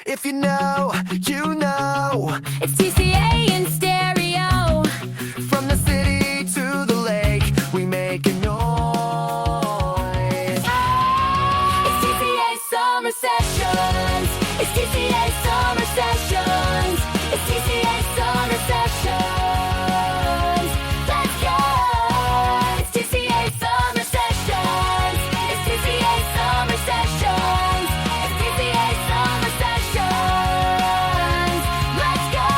If you know, you know. It's TCA in stereo. From the city to the lake, we make a noise. It's TCA summer sessions. It's TCA summer sessions. It's TCA summer sessions. Let's go. It's TCA summer sessions. It's TCA summer sessions. It's TCA summer sessions. Let's go.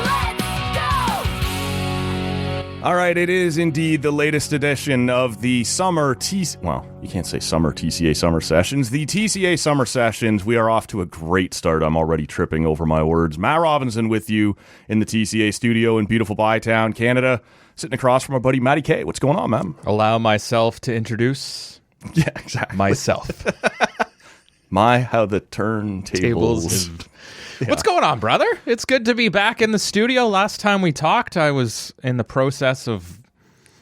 Let's go. All right, it is indeed the latest edition of the summer well, you can't say summer TCA summer sessions. The TCA summer sessions. We are off to a great start. I'm already tripping over my words. Matt Robinson with you in the TCA studio in beautiful Bytown, Canada. Sitting across from our buddy Matty K. What's going on, man? Allow myself to introduce Yeah, exactly. myself. How the turntables. What's going on, brother? It's good to be back in the studio. Last time we talked, I was in the process of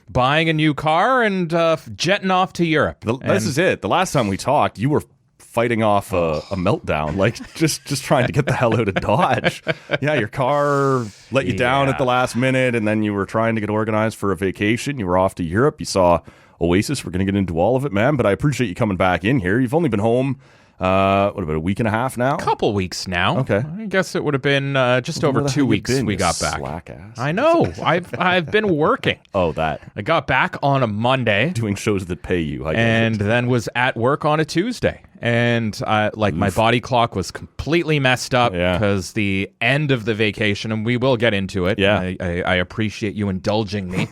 buying a new car and jetting off to Europe. This is it. The last time we talked, you were fighting off a meltdown, like just trying to get the hell out of Dodge. Yeah, your car let you down at the last minute, and then you were trying to get organized for a vacation. You were off to Europe. You saw Oasis. We're going to get into all of it, man, but I appreciate you coming back in here. You've only been home, what, about a week and a half now? Couple weeks now. Okay. I guess it would have been just over 2 weeks we got back. Slack ass. I know. I've been working. Oh, that. I got back on a Monday. Doing shows that pay you. I get And it. then was at work on a Tuesday. And my body clock was completely messed up Yeah. because the end of the vacation, and we will get into it. Yeah. I appreciate you indulging me.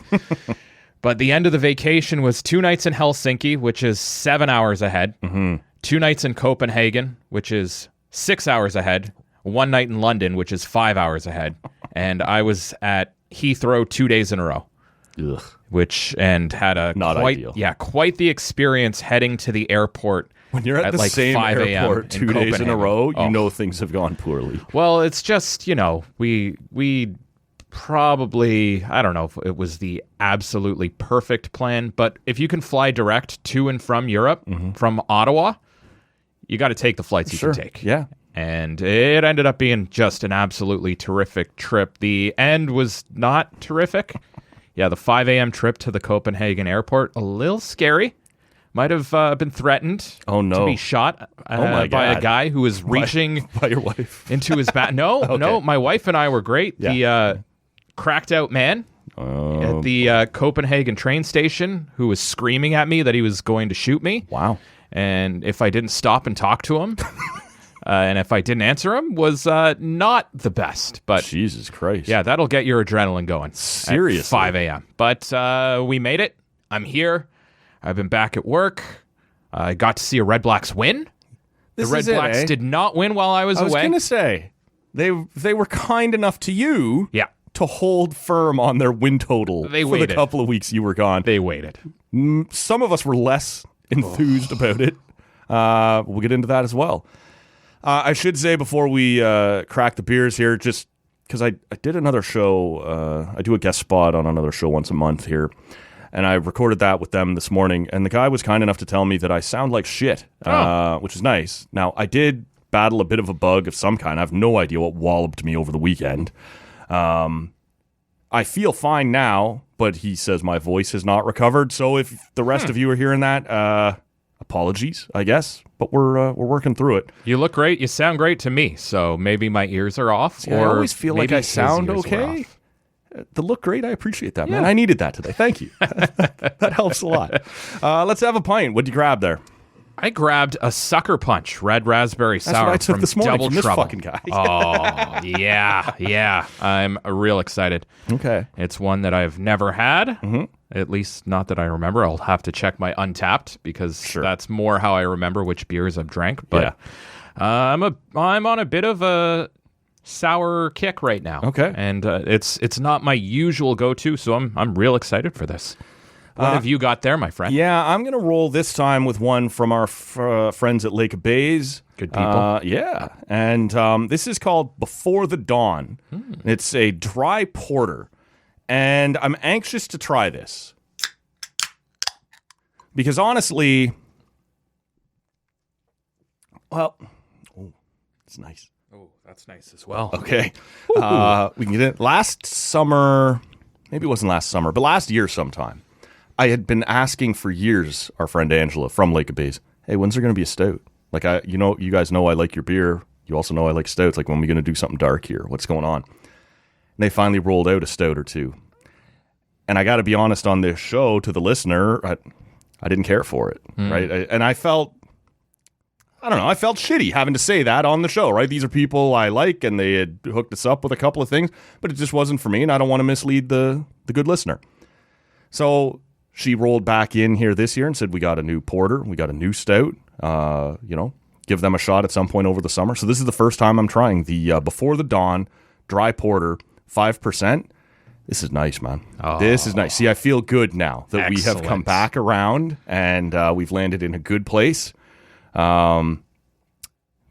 But the end of the vacation was 2 nights in Helsinki, which is 7 hours ahead. Mm-hmm. 2 nights in Copenhagen, which is 6 hours ahead. 1 night in London, which is 5 hours ahead. And I was at Heathrow 2 days in a row. Ugh. And had a Not ideal. quite the experience heading to the airport. When you're at the like same 5 a.m. airport 2 days in a Copenhagen. row, you Oh. know things have gone poorly. Well, it's just, we probably, I don't know if it was the absolutely perfect plan, but if you can fly direct to and from Europe, from Ottawa, you got to take the flights you can take. Yeah. And it ended up being just an absolutely terrific trip. The end was not terrific. Yeah, the 5 a.m. trip to the Copenhagen airport, a little scary. Might have been threatened to be shot by a guy who was reaching By your wife. into his back. No, my wife and I were great. Yeah. The cracked out man at the Copenhagen train station who was screaming at me that he was going to shoot me. Wow. And if I didn't stop and talk to him, and if I didn't answer him, was not the best. But Jesus Christ. yeah, that'll get your adrenaline going. Seriously. At 5 a.m. But we made it. I'm here. I've been back at work. I got to see a Redblacks win. The Redblacks did not win while I was away. I was going to say, they were kind enough to you Yeah. to hold firm on their win total They for waited. the couple of weeks you were gone. They waited. Some of us were less enthused about it. We'll get into that as well. I should say before we crack the beers here, just because I did another show, I do a guest spot on another show once a month here, and I recorded that with them this morning, and the guy was kind enough to tell me that I sound like shit, which is nice. Now, I did battle a bit of a bug of some kind. I have no idea what walloped me over the weekend. I feel fine now, but he says my voice has not recovered, so if the rest of you are hearing that, apologies, I guess, but we're working through it. You look great. You sound great to me. So maybe my ears are off. Yeah, or I always feel like maybe I his sound ears were okay. off. The look great, I appreciate that, man. I needed that today. Thank you. That helps a lot. Let's have a pint. What'd you grab there? I grabbed a Sucker Punch red raspberry sour That's what I took from this morning Double from this Trouble. fucking guy. Oh, yeah. I'm real excited. Okay. It's one that I've never had, at least not that I remember. I'll have to check my Untapped because that's more how I remember which beers I've drank. But I'm on a bit of a sour kick right now. Okay. And it's not my usual go-to, so I'm real excited for this. What have you got there, my friend? Yeah, I'm going to roll this time with one from our friends at Lake of Bays. Good people. Yeah. And this is called Before the Dawn. It's a dry porter. And I'm anxious to try this. Because honestly, well, It's nice. Oh, that's nice as well. Okay. We can get it. Last summer, maybe it wasn't last summer, but last year sometime, I had been asking for years our friend Angela from Lake of Bays, hey, when's there going to be a stout? Like, you guys know I like your beer. You also know I like stouts. Like, when are we going to do something dark here? What's going on? And they finally rolled out a stout or two. And I got to be honest on this show to the listener, I didn't care for it, right? And I felt shitty having to say that on the show, right? These are people I like, and they had hooked us up with a couple of things, but it just wasn't for me, and I don't want to mislead the good listener. So she rolled back in here this year and said, we got a new porter, we got a new stout, give them a shot at some point over the summer. So this is the first time I'm trying the Before the Dawn dry porter, 5%. This is nice, man. Oh. This is nice. See, I feel good now that we have come back around and we've landed in a good place. A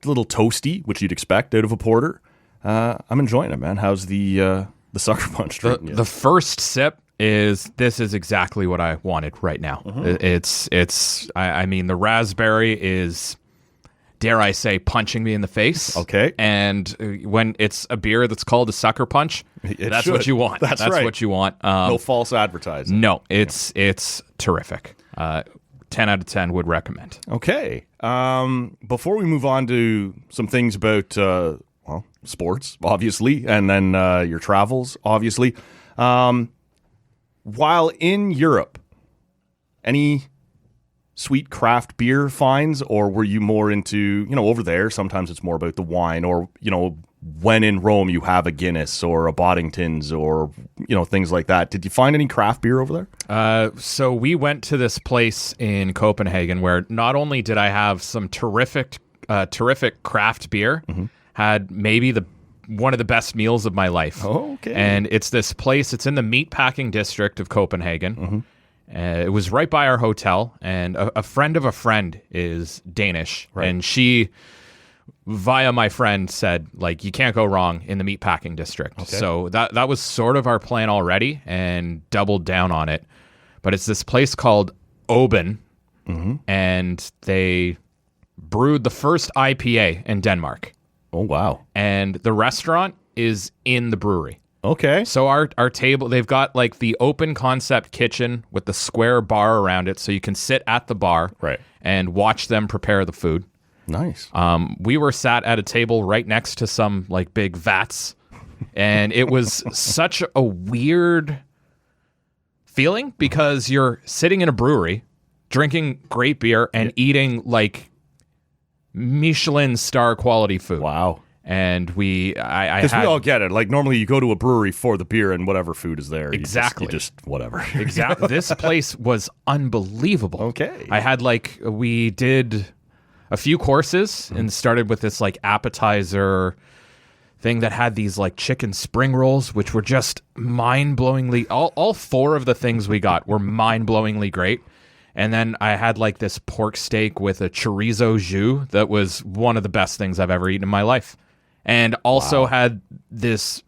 little toasty, which you'd expect out of a porter. I'm enjoying it, man. How's the sucker punch treating you? The first sip this is exactly what I wanted right now. I mean, the raspberry is, dare I say, punching me in the face. Okay. And when it's a beer that's called a sucker punch, that's what you want. That's right. What you want. No false advertising. No, it's terrific. 10 out of 10 would recommend. Okay. Before we move on to some things about, sports, obviously, and then your travels, obviously. While in Europe, any sweet craft beer finds, or were you more into, over there, sometimes it's more about the wine, or, when in Rome you have a Guinness or a Boddington's or, things like that. Did you find any craft beer over there? So we went to this place in Copenhagen where not only did I have some terrific craft beer, had maybe one of the best meals of my life. Oh, okay. And it's this place, it's in the meatpacking district of Copenhagen. It was right by our hotel, and a friend of a friend is Danish, right. And she, via my friend, said, like, you can't go wrong in the meatpacking district. Okay. So that was sort of our plan already, and doubled down on it. But it's this place called Oben, and they brewed the first IPA in Denmark. Oh, wow. And the restaurant is in the brewery. Okay. So our table, they've got like the open concept kitchen with the square bar around it, so you can sit at the bar, right, and watch them prepare the food. Nice. We were sat at a table right next to some like big vats, and it was such a weird feeling because you're sitting in a brewery, drinking great beer, and eating like Michelin star quality food. Wow. And we all get it. Like, normally you go to a brewery for the beer and whatever food is there. Exactly. You just whatever. Exactly. This place was unbelievable. Okay. We did a few courses and started with this like appetizer thing that had these like chicken spring rolls, which were just mind-blowingly, all four of the things we got were mind-blowingly great. And then I had like this pork steak with a chorizo jus that was one of the best things I've ever eaten in my life. And also had these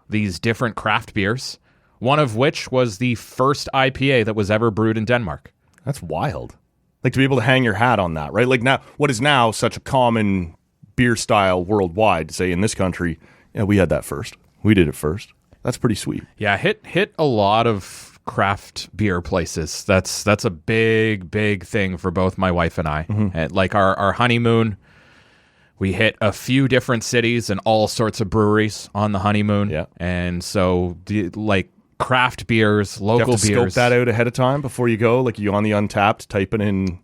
different craft beers, one of which was the first IPA that was ever brewed in Denmark. That's wild. Like, to be able to hang your hat on that, right? Like, now, what is now such a common beer style worldwide, say in this country, we had that first. We did it first. That's pretty sweet. Yeah, hit a lot of craft beer places. That's a big thing for both my wife and I. And like our honeymoon, we hit a few different cities and all sorts of breweries on the honeymoon. Yeah. And so like craft beers, local you have to beers. Scope that out ahead of time before you go. Like, you on the Untapped, typing in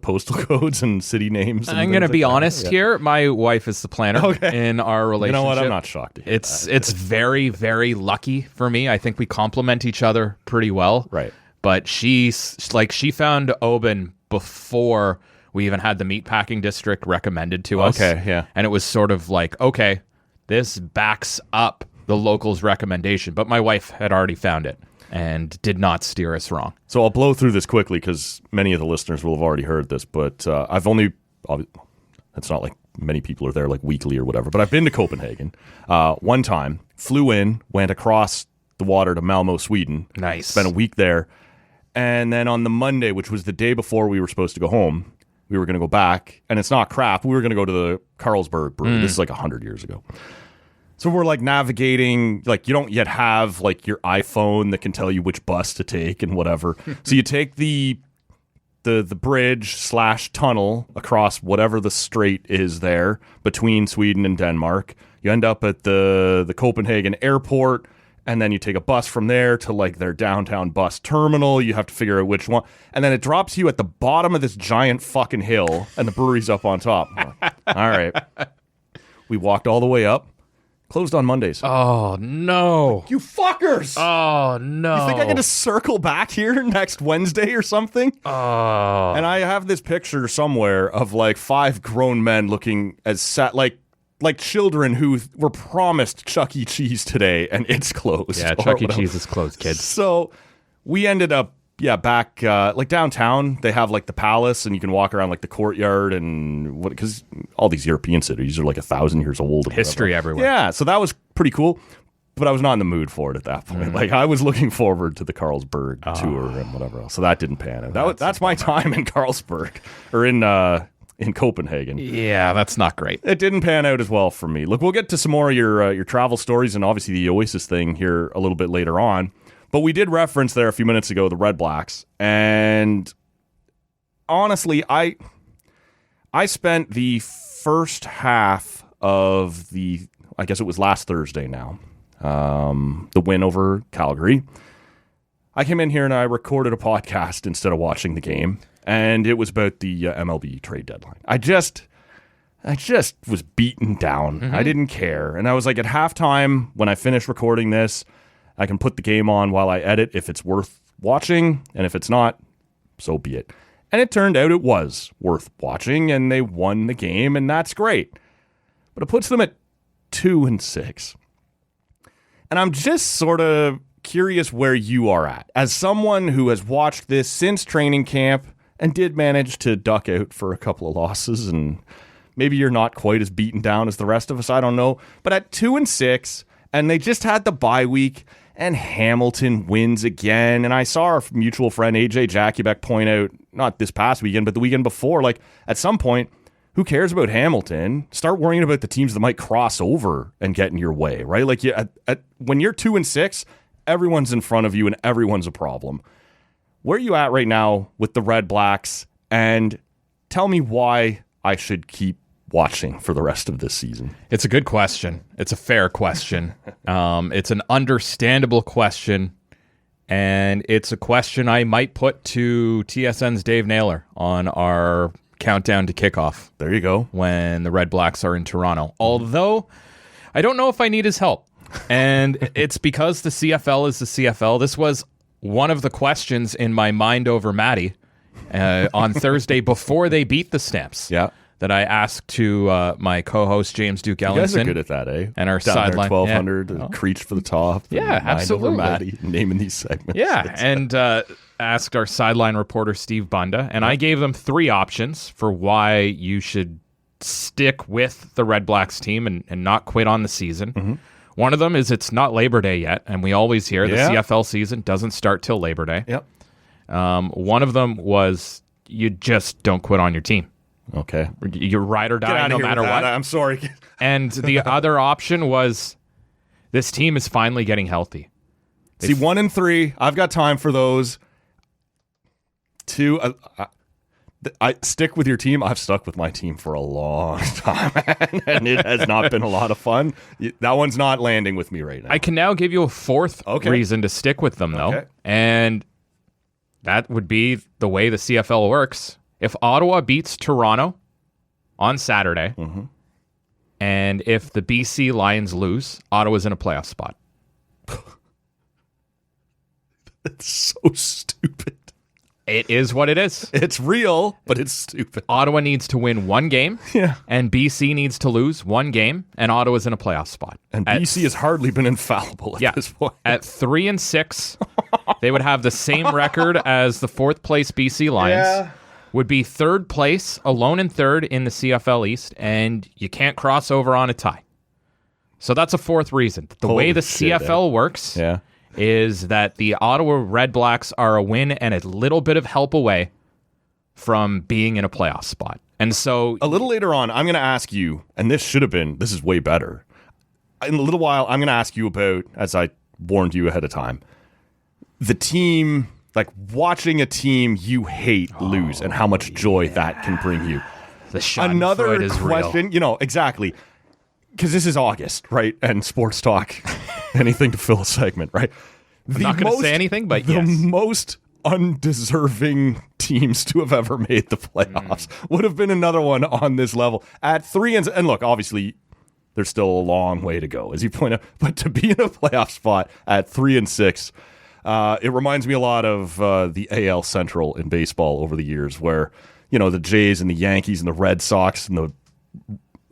postal codes and city names. And I'm going to be honest here. My wife is the planner in our relationship. You know what? I'm not shocked to hear that. It's very, very lucky for me. I think we complement each other pretty well. Right. But she found Oben before we even had the meatpacking district recommended to us. Okay, yeah. And it was sort of like, okay, this backs up the locals' recommendation. But my wife had already found it and did not steer us wrong. So I'll blow through this quickly because many of the listeners will have already heard this, but it's not like many people are there like weekly or whatever, but I've been to Copenhagen one time, flew in, went across the water to Malmo, Sweden. Nice. Spent a week there. And then on the Monday, which was the day before we were supposed to go home, we were going to go back, and it's not crap. We were going to go to the Carlsberg Brewery. This is like 100 years ago. So we're like navigating, like you don't yet have like your iPhone that can tell you which bus to take and whatever. So you take the bridge / tunnel across whatever the strait is there between Sweden and Denmark. You end up at the Copenhagen airport, and then you take a bus from there to like their downtown bus terminal. You have to figure out which one. And then it drops you at the bottom of this giant fucking hill, and the brewery's up on top. All right. We walked all the way up. Closed on Mondays. Oh, no. You fuckers! Oh, no. You think I can just circle back here next Wednesday or something? Oh. And I have this picture somewhere of like 5 grown men looking as sad, like children who were promised Chuck E. Cheese today, and it's closed. Yeah, Chuck E. Cheese is closed, kids. So we ended up, back like downtown. They have like the palace, and you can walk around like the courtyard, and what, because all these European cities are like 1,000 years old. And History whatever. everywhere. Yeah, so that was pretty cool. But I was not in the mood for it at that point. Like I was looking forward to the Carlsberg tour and whatever else. So that didn't pan out. That's my time in Carlsberg or in Copenhagen. Yeah, that's not great. It didn't pan out as well for me. Look, we'll get to some more of your travel stories and obviously the Oasis thing here a little bit later on. But we did reference there a few minutes ago the Red Blacks, and honestly, I spent the first half of I guess it was last Thursday now, the win over Calgary. I came in here and I recorded a podcast instead of watching the game, and it was about the MLB trade deadline. I just was beaten down. I didn't care, and I was like, at halftime when I finished recording this, I can put the game on while I edit if it's worth watching, and if it's not, so be it. And it turned out it was worth watching, and they won the game, and that's great. But it puts them at 2-6. And I'm just sort of curious where you are at. As someone who has watched this since training camp and did manage to duck out for a couple of losses, and maybe you're not quite as beaten down as the rest of us, I don't know. But at 2-6, and they just had the bye week, and Hamilton wins again. And I saw our mutual friend AJ Jakubek point out, not this past weekend, but the weekend before, like at some point, who cares about Hamilton? Start worrying about the teams that might cross over and get in your way, right? Like when you're 2-6, everyone's in front of you and everyone's a problem. Where are you at right now with the Red Blacks? And tell me why I should keep watching for the rest of this season. It's a good question. It's a fair question. It's an understandable question, and it's a question I might put to TSN's Dave Naylor on our countdown to kickoff. There you go. When the Red Blacks are in Toronto. Although, I don't know if I need his help. And it's because the CFL is the CFL. This was one of the questions in my Mind Over Matty on Thursday before they beat the Stamps. Yeah. That I asked to my co-host James Duke Ellenson. You guys are good at that, eh? And our down sideline, there 1,200, Creech for the top. Yeah, absolutely. Matty, naming these segments. Yeah, and asked our sideline reporter Steve Bunda, and I gave them 3 options for why you should stick with the Red Blacks team and not quit on the season. Mm-hmm. One of them is it's not Labor Day yet, and we always hear the CFL season doesn't start till Labor Day. Yep. One of them was you just don't quit on your team. Okay. You ride or die no matter what. I'm sorry. And the other option was this team is finally getting healthy. See, 1 and 3, I've got time for those. 2, I stick with your team. I've stuck with my team for a long time, and it has not been a lot of fun. That one's not landing with me right now. I can now give you a 4th reason to stick with them, though. Okay. And that would be the way the CFL works. If Ottawa beats Toronto on Saturday, and if the BC Lions lose, Ottawa's in a playoff spot. That's so stupid. It is what it is. It's real, but it's stupid. Ottawa needs to win 1 game, and BC needs to lose 1 game, and Ottawa's in a playoff spot. And BC has hardly been infallible at this point. At 3-6, they would have the same record as the 4th place BC Lions. Yeah. Would be 3rd place, alone in 3rd in the CFL East, and you can't cross over on a tie. So that's a 4th reason. The way the CFL works is that the Ottawa Red Blacks are a win and a little bit of help away from being in a playoff spot. And so A little later on, I'm going to ask you, and this is way better. In a little while, I'm going to ask you about, as I warned you ahead of time, the team, like watching a team you hate lose and how much joy that can bring you. the Schadenfreude Another is question, exactly. Because this is August, right? And sports talk, anything to fill a segment, right? I'm not going to say anything, but the yes. most undeserving teams to have ever made the playoffs would have been another one on this level at 3 and look, obviously there's still a long way to go, as you point out, but to be in a playoff spot at 3-6, it reminds me a lot of the AL Central in baseball over the years, where the Jays and the Yankees and the Red Sox and the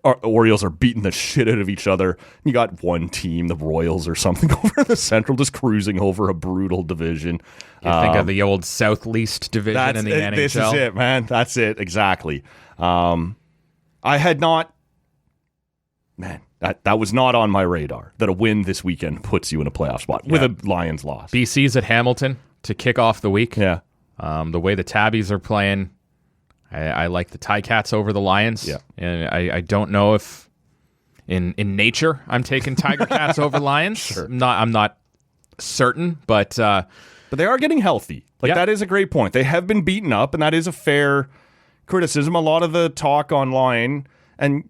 Orioles are beating the shit out of each other. You got one team, the Royals or something, over in the Central, just cruising over a brutal division. You think of the old South Least division in the NHL. This is it, man. That's it, exactly. I had not... Man, that was not on my radar, that a win this weekend puts you in a playoff spot with a Lions loss. BC's at Hamilton to kick off the week. Yeah. The way the Tabbies are playing... I like the Ticats over the Lions. Yeah. And I don't know if in nature I'm taking Tiger Cats over Lions. Sure. I'm not certain, but they are getting healthy. That is a great point. They have been beaten up, and that is a fair criticism. A lot of the talk online, and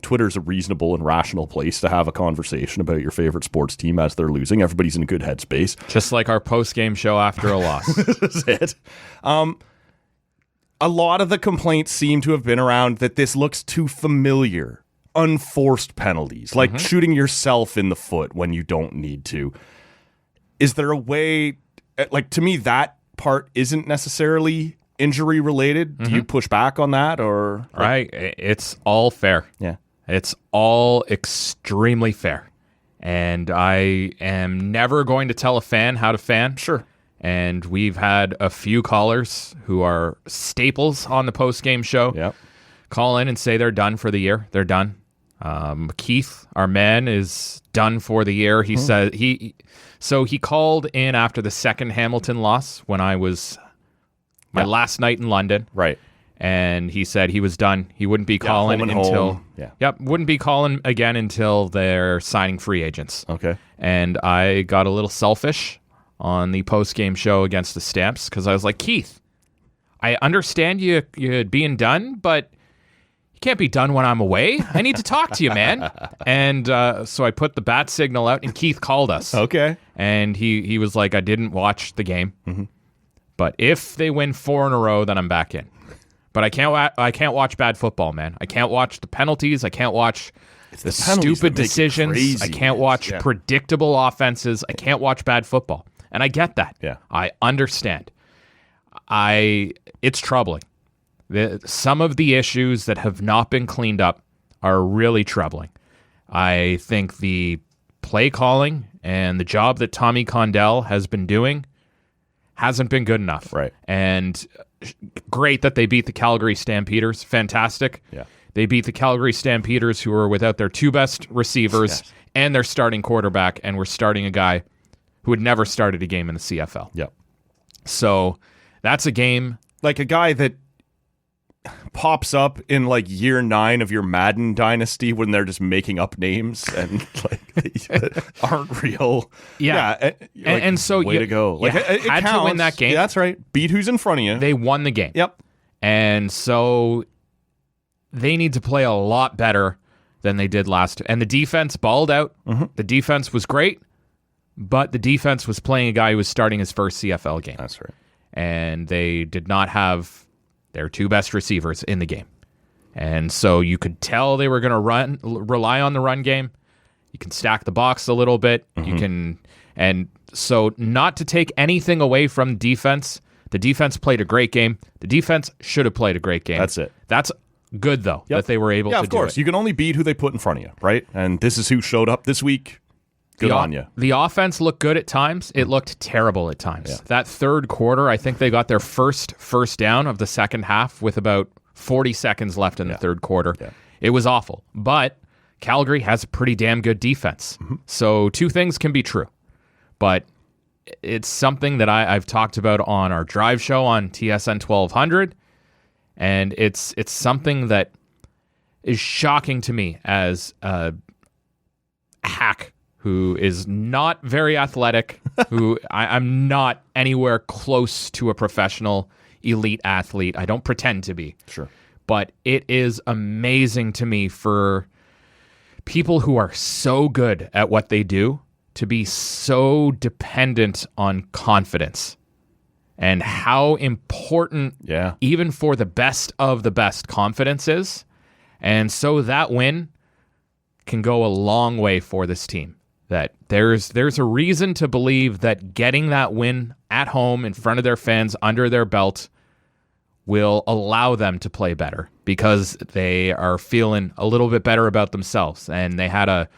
Twitter's a reasonable and rational place to have a conversation about your favorite sports team as they're losing. Everybody's in a good headspace. just like our post-game show after a loss. This is it. A lot of the complaints seem to have been around that this looks too familiar. Unforced penalties, like shooting yourself in the foot when you don't need to. Is there a way, to me, that part isn't necessarily injury related? Do you push back on that, or? Right. It's all fair. Yeah. It's all extremely fair. And I am never going to tell a fan how to fan. Sure. And we've had a few callers who are staples on the post-game show call in and say they're done for the year. They're done. Keith, our man, is done for the year. He said he called in after the second Hamilton loss when I was my last night in London. Right. And he said he was done. He wouldn't be calling until wouldn't be calling again until they're signing free agents. Okay. And I got a little selfish on the post-game show against the Stamps because I was like, Keith, I understand you being done, but you can't be done when I'm away. I need to talk to you, man. And so I put the bat signal out, and Keith called us. Okay. And he was like, I didn't watch the game, but if they win 4 in a row, then I'm back in. But I can't watch bad football, man. I can't watch the penalties. I can't watch the stupid decisions. Crazy, I can't watch predictable offenses. I can't watch bad football. And I get that. Yeah. I understand. It's troubling. Some of the issues that have not been cleaned up are really troubling. I think the play calling and the job that Tommy Condell has been doing hasn't been good enough. Right. And great that they beat the Calgary Stampeders. Fantastic. Yeah. They beat the Calgary Stampeders, who were without their 2 best receivers and their starting quarterback, and were starting a guy who had never started a game in the CFL. Yep. So that's a game. Like a guy that pops up in like year 9 of your Madden dynasty when they're just making up names and aren't real. Yeah. And so way to go. Like it had counts. to win that game. Yeah, that's right. Beat who's in front of you. They won the game. Yep. And so they need to play a lot better than they did last. And the defense balled out. The defense was great. But the defense was playing a guy who was starting his first CFL game. That's right. And they did not have their 2 best receivers in the game. And so you could tell they were going to rely on the run game. You can stack the box a little bit. You can, and so not to take anything away from defense. The defense played a great game. The defense should have played a great game. That's it. That's good, though, that they were able to do it. Yeah, of course. You can only beat who they put in front of you, right? And this is who showed up this week. Good on you. The offense looked good at times. It looked terrible at times. Yeah. That third quarter, I think they got their first down of the second half with about 40 seconds left in the third quarter. Yeah. It was awful. But Calgary has a pretty damn good defense. So 2 things can be true. But it's something that I've talked about on our drive show on TSN 1200. And it's something that is shocking to me as a hack who is not very athletic, who I'm not anywhere close to a professional elite athlete. I don't pretend to be. Sure. But it is amazing to me for people who are so good at what they do to be so dependent on confidence, and how important even for the best of the best confidence is. And so that win can go a long way for this team. That there's a reason to believe that getting that win at home in front of their fans under their belt will allow them to play better, because they are feeling a little bit better about themselves. And they had a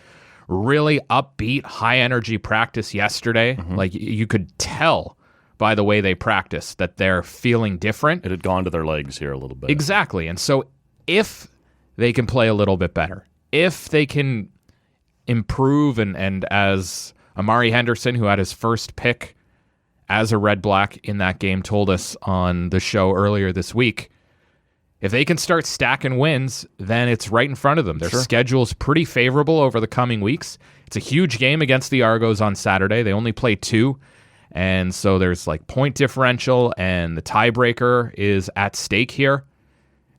really upbeat, high-energy practice yesterday. Like, you could tell by the way they practiced that they're feeling different. It had gone to their legs here a little bit. Exactly. And so if they can play a little bit better, if they can improve, and as Amari Henderson, who had his first pick as a Red Black in that game, told us on the show earlier this week, if they can start stacking wins, then it's right in front of them. Their schedule's pretty favorable over the coming weeks. It's a huge game against the Argos on Saturday. They only play 2, and so there's like point differential, and the tiebreaker is at stake here.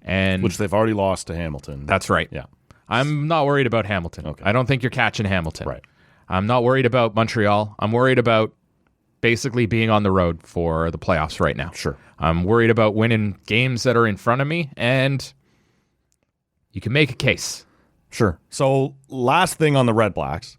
And which they've already lost to Hamilton. That's right. Yeah. I'm not worried about Hamilton. Okay. I don't think you're catching Hamilton. Right. I'm not worried about Montreal. I'm worried about basically being on the road for the playoffs right now. Sure. I'm worried about winning games that are in front of me, and you can make a case. Sure. So last thing on the Red Blacks,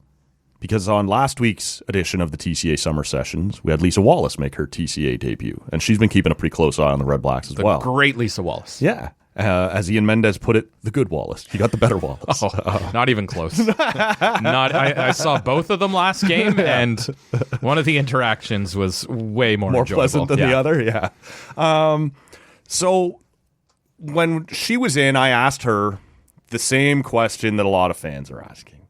because on last week's edition of the TCA Summer Sessions, we had Lisa Wallace make her TCA debut, and she's been keeping a pretty close eye on the Red Blacks as well. Great Lisa Wallace. Yeah. As Ian Mendez put it, the good Wallace. You got the better Wallace. Not even close. I saw both of them last game, and one of the interactions was way more enjoyable. Pleasant than the other. Yeah. So when she was in, I asked her the same question that a lot of fans are asking.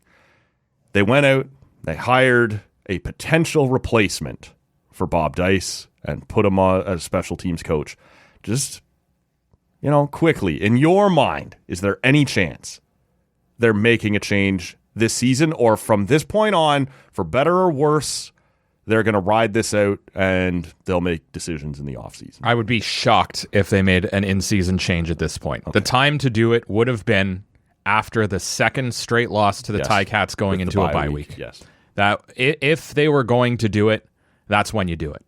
They went out, they hired a potential replacement for Bob Dice and put him on as special teams coach. Just, quickly, in your mind, is there any chance they're making a change this season, or from this point on, for better or worse, they're going to ride this out and they'll make decisions in the offseason? I would be shocked if they made an in-season change at this point. Okay. The time to do it would have been after the second straight loss to the Ticats going into a bye week. Yes. That if they were going to do it, that's when you do it.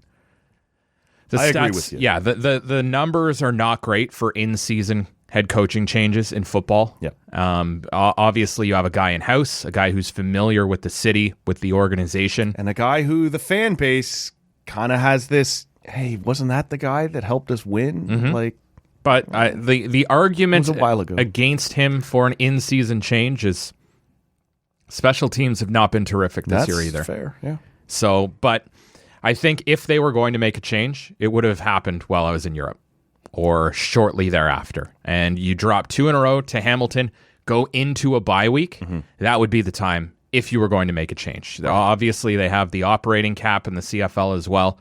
I agree with you. Yeah, the numbers are not great for in-season head coaching changes in football. Yep. Obviously, you have a guy in-house, a guy who's familiar with the city, with the organization. And a guy who the fan base kind of has this, hey, wasn't that the guy that helped us win? But the argument a while ago against him for an in-season change is special teams have not been terrific this year either. That's fair, yeah. So, but I think if they were going to make a change, it would have happened while I was in Europe or shortly thereafter. And you drop 2 in a row to Hamilton, go into a bye week, that would be the time if you were going to make a change. Obviously, they have the operating cap in the CFL as well.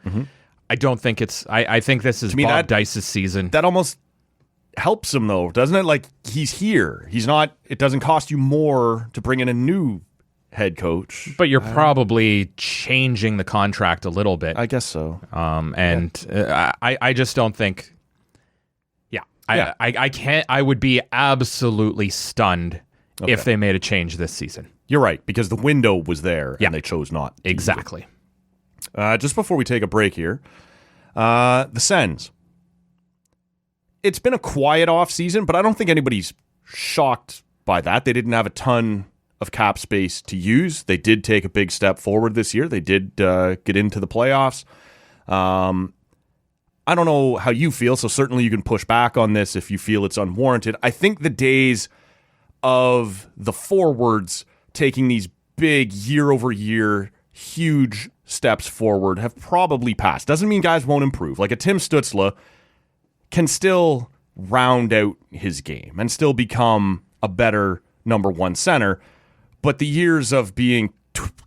I don't think it's... I think this is Bob Dice's season. That almost helps him, though, doesn't it? Like, he's here. He's not... It doesn't cost you more to bring in a new head coach. But you're probably changing the contract a little bit. I guess so. I just don't think... I can't... I would be absolutely stunned if they made a change this season. You're right, because the window was there and they chose not to. Exactly. Just before we take a break here, the Sens. It's been a quiet off-season, but I don't think anybody's shocked by that. They didn't have a ton of cap space to use. They did take a big step forward this year. They did get into the playoffs. I don't know how you feel, so certainly you can push back on this if you feel it's unwarranted. I think the days of the forwards taking these big year-over-year huge steps forward have probably passed. Doesn't mean guys won't improve. Like a Tim Stützle can still round out his game and still become a better number one center, but the years of being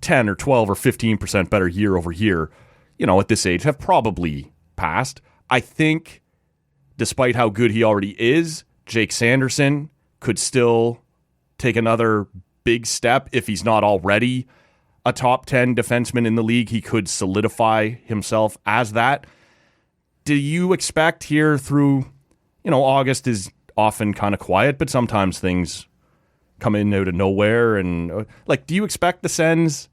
10 or 12 or 15% better year over year, at this age have probably passed. I think despite how good he already is, Jake Sanderson could still take another big step if he's not already a top 10 defenseman in the league. He could solidify himself as that. Do you expect here through, August is often kind of quiet, but sometimes things come in out of nowhere. And do you expect the Sens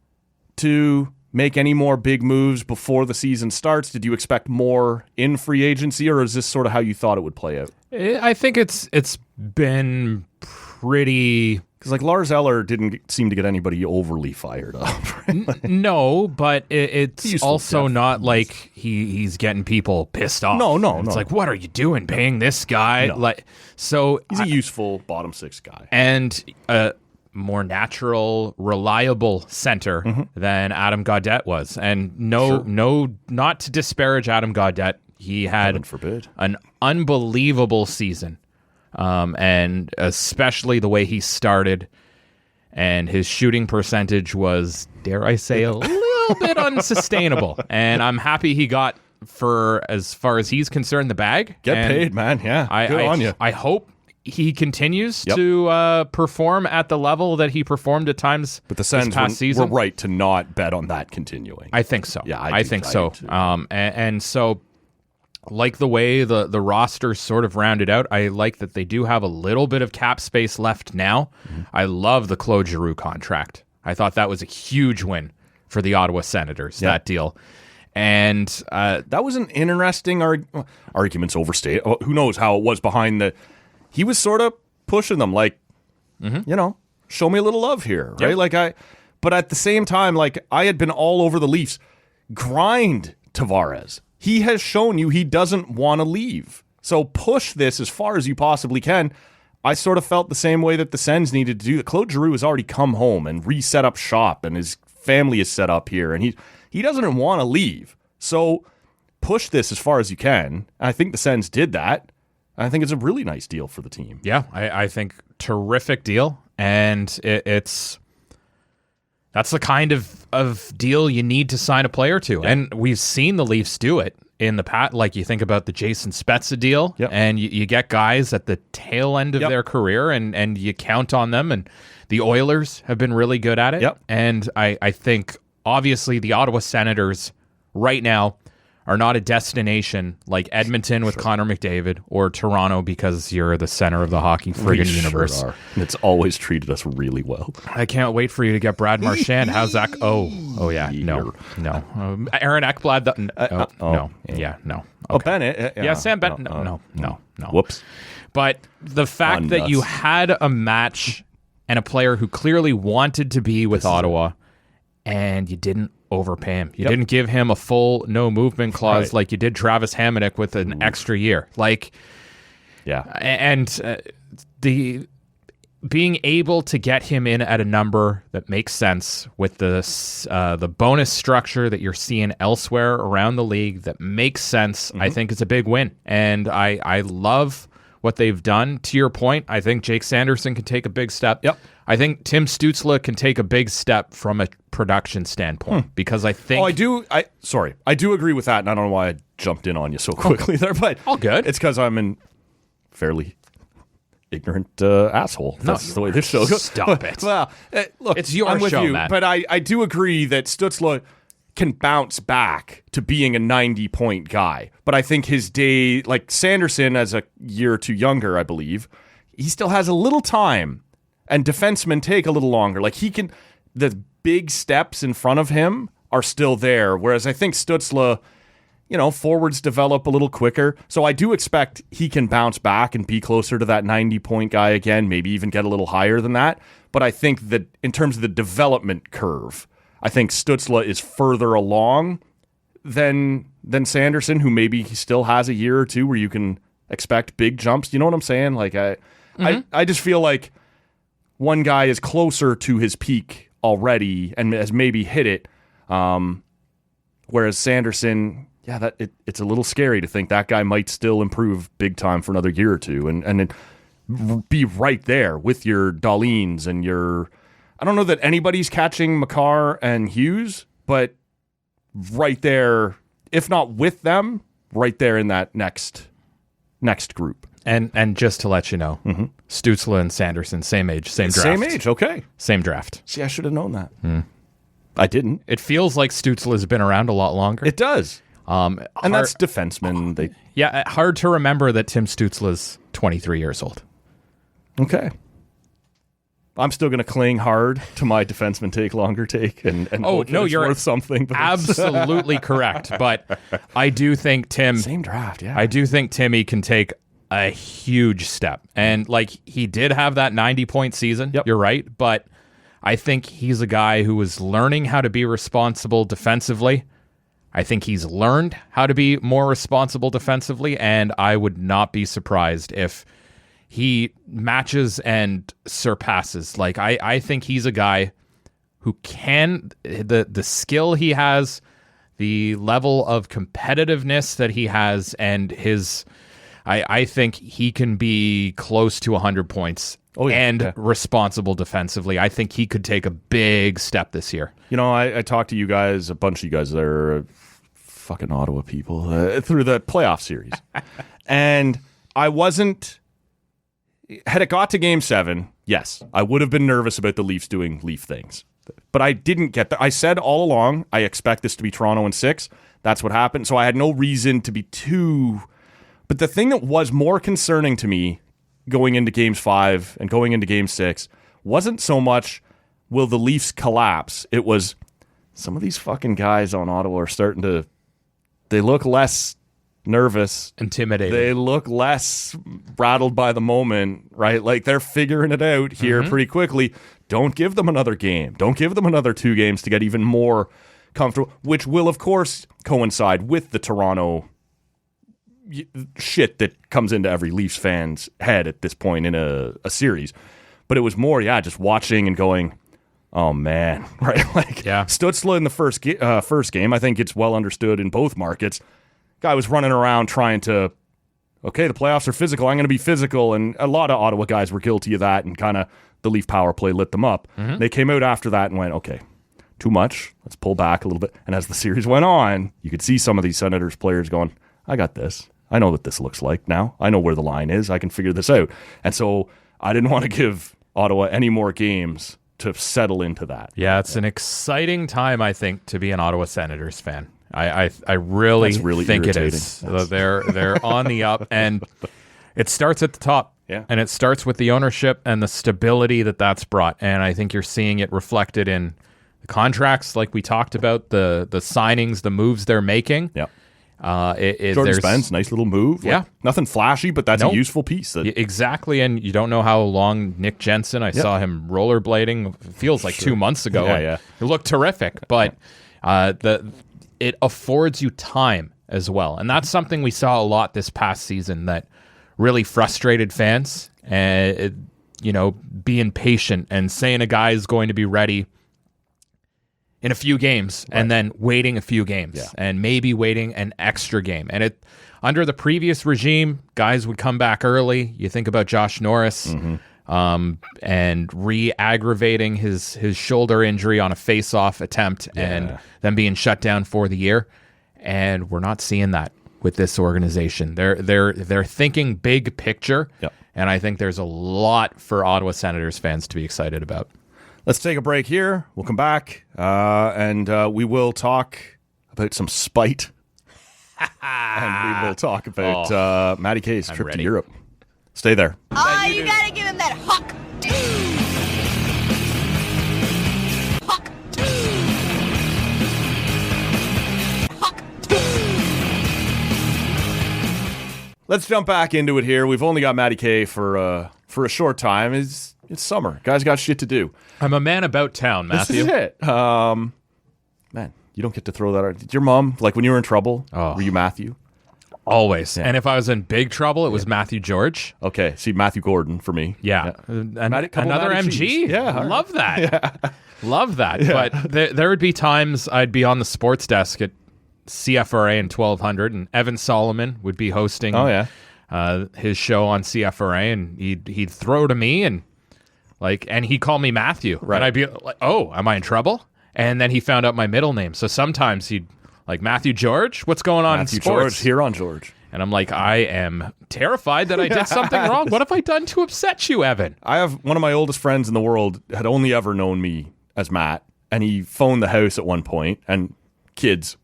to make any more big moves before the season starts? Did you expect more in free agency, or is this sort of how you thought it would play out? I think it's been pretty... Because Lars Eller didn't seem to get anybody overly fired up. Right? No, but it's Useful also depth. not like he's getting people pissed off. No. It's like, what are you doing paying this guy? No. So He's a useful bottom six guy. And a more natural, reliable center than Adam Gaudette was. And not to disparage Adam Gaudette. He had Heaven forbid. an unbelievable season. And especially the way he started, and his shooting percentage was, dare I say, a little bit unsustainable. And I'm happy he got, for as far as he's concerned, the bag. Get And paid, man. Yeah. Good on you. I hope he continues to perform at the level that he performed at times. But the this Sens past season. were right to not bet on that continuing. I think so. Yeah, I think so. too. And so, like the way the roster's sort of rounded out, I like that they do have a little bit of cap space left now. I love the Claude Giroux contract. I thought that was a huge win for the Ottawa Senators, that deal. And that was an interesting argument's overstated. Who knows how it was behind the... He was sort of pushing them, show me a little love here, right? But at the same time, I had been all over the Leafs. Grind Tavares. He has shown you he doesn't want to leave. So push this as far as you possibly can. I sort of felt the same way that the Sens needed to do that. Claude Giroux has already come home and reset up shop, and his family is set up here, and he doesn't want to leave. So push this as far as you can. I think the Sens did that. I think it's a really nice deal for the team. yeah, I think terrific deal. And that's the kind of deal you need to sign a player to. And we've seen the Leafs do it in the past. Like, you think about the Jason Spezza deal, and you get guys at the tail end of their career, and you count on them. And the Oilers have been really good at it. And I think, obviously, the Ottawa Senators right now are not a destination like Edmonton with Connor McDavid, or Toronto because you're the center of the hockey friggin' universe. Sure are. And it's always treated us really well. I can't wait for you to get Brad Marchand. How's that? Oh yeah, no. Aaron Ekblad. No. Oh, Bennett. Yeah, Sam Bennett. No. Whoops. But the fact that you had a match and a player who clearly wanted to be with Ottawa, and you didn't overpay him. You didn't give him a full no movement clause like you did Travis Hamonic with an extra year. And the being able to get him in at a number that makes sense with the bonus structure that you're seeing elsewhere around the league that makes sense, I think it's a big win. And I love what they've done. To your point, I think Jake Sanderson can take a big step. I think Tim Stützle can take a big step from a production standpoint because I think... I do agree with that, and I don't know why I jumped in on you so quickly there, but... All good. It's because I'm a fairly ignorant asshole. That's the way this show goes. Stop it. Well, look, it's your I'm with show, you, Matt. but I do agree that Stützle can bounce back to being a 90-point guy. But I think his day... Sanderson, as a year or two younger, I believe, he still has a little time. And defensemen take a little longer. The big steps in front of him are still there. Whereas I think Stützle, forwards develop a little quicker. So I do expect he can bounce back and be closer to that 90-point guy again, maybe even get a little higher than that. But I think that in terms of the development curve, I think Stützle is further along than Sanderson, who maybe he still has a year or two where you can expect big jumps. You know what I'm saying? I just feel like one guy is closer to his peak already and has maybe hit it, whereas Sanderson, it's a little scary to think that guy might still improve big time for another year or two and be right there with your Dahlins and your... I don't know that anybody's catching Makar and Hughes, but right there, if not with them, right there in that next next group. And just to let you know, Stützle and Sanderson, same age, same draft. Same age, okay. Same draft. See, I should have known that. I didn't. It feels like Stützle has been around a lot longer. It does. And that's defensemen. Hard to remember that Tim Stützle is 23 years old. Okay. I'm still going to cling hard to my defenseman take longer take and hope that it's you're worth something. But absolutely correct. But I do think Tim... Same draft, yeah. I do think Timmy can take a huge step. And, he did have that 90-point season. Yep. You're right. But I think he's a guy who is learning how to be responsible defensively. I think he's learned how to be more responsible defensively, and I would not be surprised if he matches and surpasses. I think he's a guy who can, the skill he has, the level of competitiveness that he has, and I think he can be close to 100 points responsible defensively. I think he could take a big step this year. I talked to you guys, a bunch of you guys that are fucking Ottawa people, through the playoff series. And I wasn't... Had it got to Game 7, yes, I would have been nervous about the Leafs doing Leaf things. But I didn't get that. I said all along, I expect this to be Toronto in 6. That's what happened. So I had no reason to be too... But the thing that was more concerning to me going into Games 5 and going into Game 6 wasn't so much, will the Leafs collapse? It was, some of these fucking guys on Ottawa are starting to... They look less... nervous, intimidated. They look less rattled by the moment, right? They're figuring it out here pretty quickly. Don't give them another game. Don't give them another 2 games to get even more comfortable, which will, of course, coincide with the Toronto shit that comes into every Leafs fan's head at this point in a series. But it was more, just watching and going, oh, man, right? Stützle in the first game, I think it's well understood in both markets. Guy was running around trying to, okay, the playoffs are physical. I'm going to be physical. And a lot of Ottawa guys were guilty of that, and kind of the Leaf power play lit them up. They came out after that and went, okay, too much. Let's pull back a little bit. And as the series went on, you could see some of these Senators players going, I got this. I know what this looks like now. I know where the line is. I can figure this out. And so I didn't want to give Ottawa any more games to settle into that. Yeah, it's an exciting time, I think, to be an Ottawa Senators fan. I really think it is. They're on the up, and it starts at the top. Yeah. And it starts with the ownership and the stability that's brought. And I think you're seeing it reflected in the contracts, like we talked about, the signings, the moves they're making. Yeah. Jordan Spence, nice little move. Yeah. Nothing flashy, but that's a useful piece. Exactly, and you don't know how long Nick Jensen, I saw him rollerblading, feels like 2 months ago. Yeah. It looked terrific, but it affords you time as well. And that's something we saw a lot this past season that really frustrated fans. Being patient and saying a guy is going to be ready in a few games and then waiting a few games and maybe waiting an extra game. And under the previous regime, guys would come back early. You think about Josh Norris and re-aggravating his shoulder injury on a face-off attempt and then being shut down for the year. And we're not seeing that with this organization. They're thinking big picture, and I think there's a lot for Ottawa Senators fans to be excited about. Let's take a break here. We'll come back, and we will talk about some spite. And we will talk about Matty K's trip to Europe. Stay there. Oh, you gotta give him that huck. Huck. Huck. Let's jump back into it here. We've only got Matty K for a short time. It's summer. Guys got shit to do. I'm a man about town, Matthew. This is it. Man, you don't get to throw that out. Did your mom, when you were in trouble, were you Matthew? Always. Yeah. And if I was in big trouble, it was Matthew George. Okay. See, Matthew Gordon for me. Yeah. Another MG. Yeah. Love that. Yeah. Love that. Yeah. But there would be times I'd be on the sports desk at CFRA and 1200, and Evan Solomon would be hosting his show on CFRA, and he'd throw to me and he'd call me Matthew. Right. And I'd be like, oh, am I in trouble? And then he found out my middle name. So sometimes he'd Matthew George, what's going on Matthew in sports? George, here on George. And I'm like, I am terrified that I did something wrong. What have I done to upset you, Evan? I have one of my oldest friends in the world had only ever known me as Matt, and he phoned the house at one point, and kids,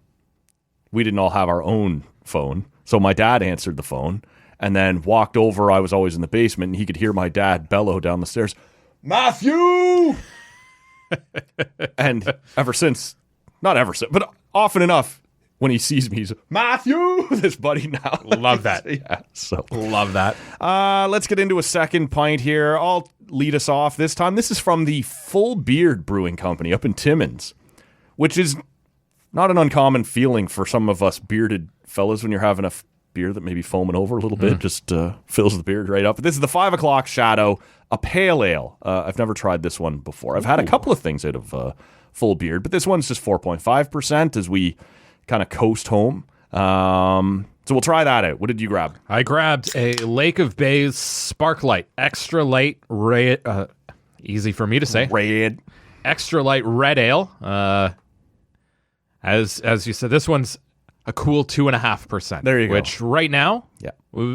we didn't all have our own phone. So my dad answered the phone and then walked over. I was always in the basement, and he could hear my dad bellow down the stairs, Matthew! And ever since, not ever since, but often enough, when he sees me, he's Matthew, this buddy now. Love that. Yeah, so Love that. let's get into a second pint here. I'll lead us off this time. This is from the Full Beard Brewing Company up in Timmins, which is not an uncommon feeling for some of us bearded fellas when you're having a beer that may be foaming over a little bit, just fills the beard right up. But this is the 5 o'clock Shadow, a pale ale. I've never tried this one before. I've had a couple of things out of Full Beard, but this one's just 4.5% as we kind of coast home. So we'll try that out. What did you grab? I grabbed a Lake of Bays Sparklight, extra light red, easy for me to say, Red. extra light red ale. As you said, this one's a cool 2.5%. There you go. Which right now, Yeah.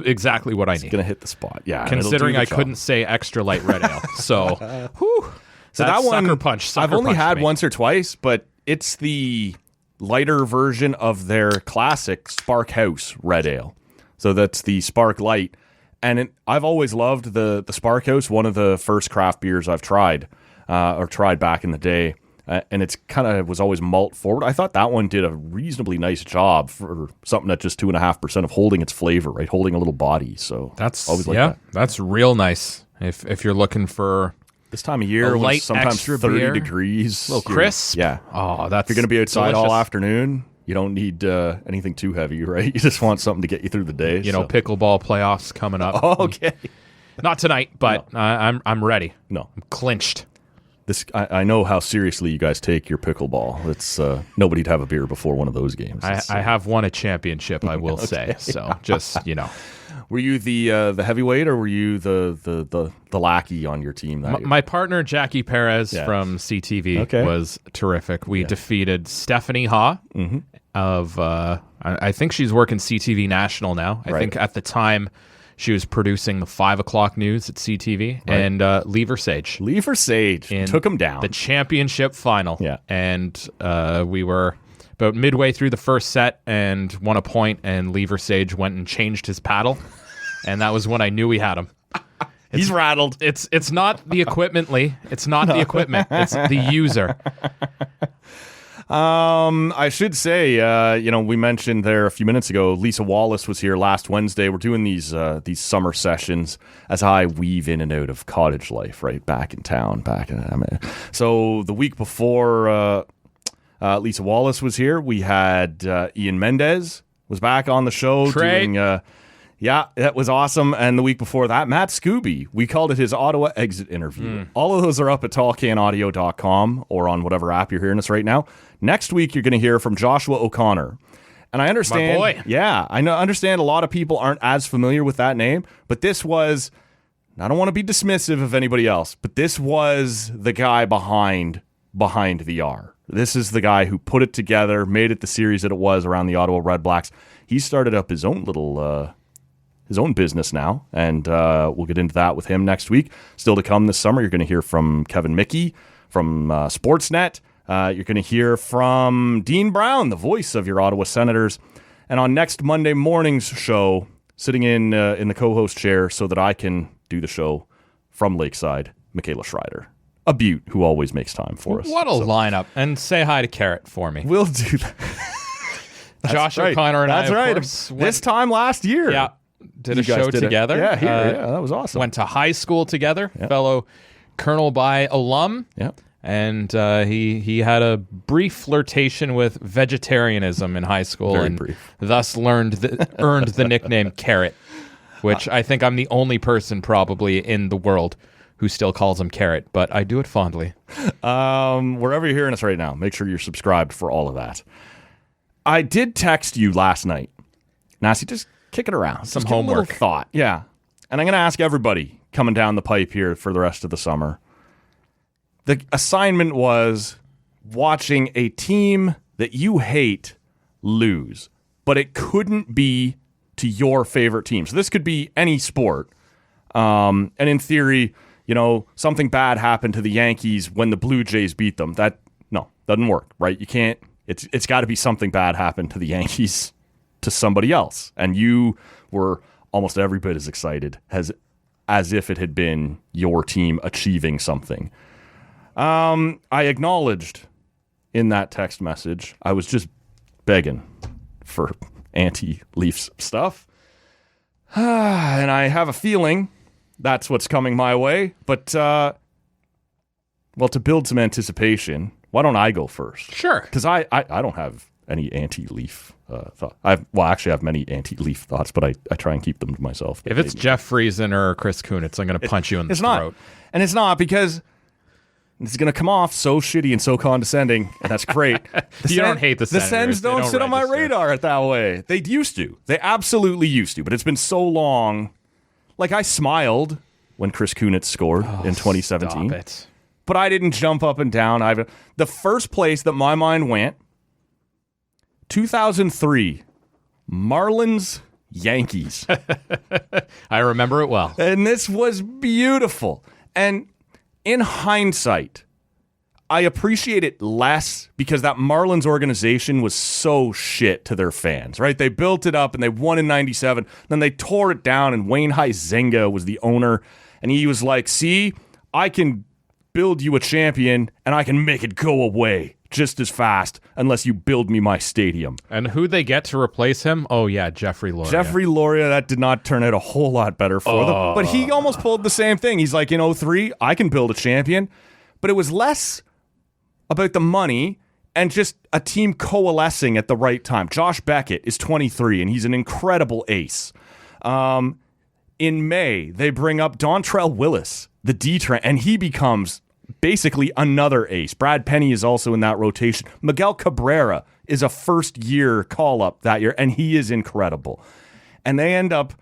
exactly what I need. Gonna hit the spot. Yeah. and it'll Considering do the I job. couldn't say extra light red ale, so whew, So that one, sucker punch. I've only had me. once or twice, but it's the lighter version of their classic Spark House Red Ale. So that's the Spark Light. And I've always loved the Spark House, one of the first craft beers I've tried, or tried back in the day. And it's kind of was always malt forward. I thought that one did a reasonably nice job for something at just 2.5% of holding its flavor, right? Holding a little body. So That's always like yeah, that. that's real nice. If you're looking for This time of year, a when light it's sometimes extra 30 beer, degrees, a little crisp. Yeah. Oh, that's If you're going to be outside all delicious. afternoon, you don't need anything too heavy, right? You just want something to get you through the day. You know, pickleball playoffs coming up. Okay. Not tonight, but I'm ready. No. I'm clinched. This I know how seriously you guys take your pickleball. It's nobody'd have a beer before one of those games. I have won a championship, I will say. So just Were you the heavyweight, or were you the lackey on your team that year? my partner Jackie Perez Yes. from CTV Okay. was terrific. We defeated Stephanie Ha of I think she's working CTV National now. I Right. think at the time she was producing the 5 o'clock news at CTV and Lever Sage. Lever Sage in took him down. the championship final. Yeah. And we were about midway through the first set and won a point, and Lever Sage went and changed his paddle, and that was when I knew we had him. He's rattled. It's not the equipment, Lee. It's not the equipment. It's the user. I should say, we mentioned there a few minutes ago, Lisa Wallace was here last Wednesday. We're doing these summer sessions as I weave in and out of cottage life, right? Back in town, so the week before Lisa Wallace was here, we had Ian Mendez was back on the show Trey. doing. Yeah, that was awesome. And the week before that, Matt Scooby, we called it his Ottawa exit interview. All of those are up at tallcanaudio.com or on whatever app you're hearing us right now. Next week, you're going to hear from Joshua O'Connor. And I understand. My boy. Yeah, understand a lot of people aren't as familiar with that name, but this was, I don't want to be dismissive of anybody else, but this was the guy behind the R. This is the guy who put it together, made it the series that it was around the Ottawa REDBLACKS. He started up his own little his own business now, and we'll get into that with him next week. Still to come this summer, you're going to hear from Kevin Mickey from Sportsnet. You're going to hear from Dean Brown, the voice of your Ottawa Senators. And on next Monday morning's show, sitting in the co-host chair so that I can do the show from Lakeside, Michaela Schreider. A beaut who always makes time for us. What a lineup. And say hi to Carrot for me. We'll do that. Josh right. O'Connor and That's I, of right. course, This time last year. yeah, did a You guys show did it. together. Yeah, here. Yeah, that was awesome. Went to high school together, fellow Colonel by alum. Yeah. And he had a brief flirtation with vegetarianism in high school, Very and brief. thus earned the nickname Carrot, which I think I'm the only person probably in the world who still calls him Carrot, but I do it fondly. Wherever you're hearing us right now, make sure you're subscribed for all of that. I did text you last night. Nasty, just kick it around. Some Just give it a little homework. thought. Yeah. And I'm going to ask everybody coming down the pipe here for the rest of the summer. The assignment was watching a team that you hate lose, but it couldn't be to your favorite team. So this could be any sport. And in theory, something bad happened to the Yankees when the Blue Jays beat them. That doesn't work, right? You can't. It's got to be something bad happened to the Yankees to somebody else, and you were almost every bit as excited as if it had been your team achieving something. I acknowledged in that text message I was just begging for anti-Leafs stuff, and I have a feeling that's what's coming my way. But to build some anticipation, why don't I go first? Sure. Because I don't have any anti-Leaf thoughts. I have many anti-Leaf thoughts, but I try and keep them to myself. If it's Jeff Friesen or Chris Kunitz, I'm going to punch you in the throat. Not. And it's not, because it's going to come off so shitty and so condescending, and that's great. You don't hate the Senators. The Sens don't sit on my radar that way. They used to. They absolutely used to, but it's been so long. Like, I smiled when Chris Kunitz scored in 2017. Stop it. But I didn't jump up and down. The first place that my mind went, 2003, Marlins Yankees. I remember it well. And this was beautiful. And in hindsight, I appreciate it less because that Marlins organization was so shit to their fans, right? They built it up and they won in 97. Then they tore it down, and Wayne Huizenga was the owner. And he was like, see, I can build you a champion and I can make it go away just as fast unless you build me my stadium. And who they get to replace him? Oh, yeah, Jeffrey Loria. Jeffrey Loria, that did not turn out a whole lot better for them. But he almost pulled the same thing. He's like, in 03, I can build a champion. But it was less about the money and just a team coalescing at the right time. Josh Beckett is 23, and he's an incredible ace. In May, they bring up Dontrell Willis, the D-Train, and he becomes basically another ace. Brad Penny is also in that rotation. Miguel Cabrera is a first-year call-up that year, and he is incredible. And they end up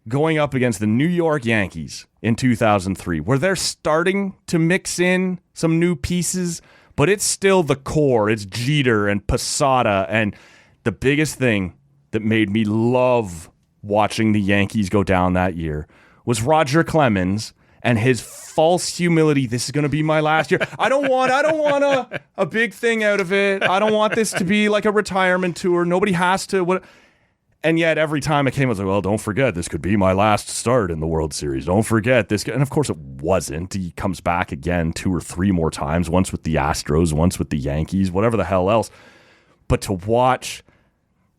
going up against the New York Yankees in 2003, where they're starting to mix in some new pieces, but it's still the core. It's Jeter and Posada, and the biggest thing that made me love watching the Yankees go down that year was Roger Clemens and his false humility. This is going to be my last year. I don't want a big thing out of it. I don't want this to be like a retirement tour. Nobody has to. And yet every time it came, I was like, well, don't forget, this could be my last start in the World Series. Don't forget this. And of course it wasn't. He comes back again 2 or 3 more times, once with the Astros, once with the Yankees, whatever the hell else. But to watch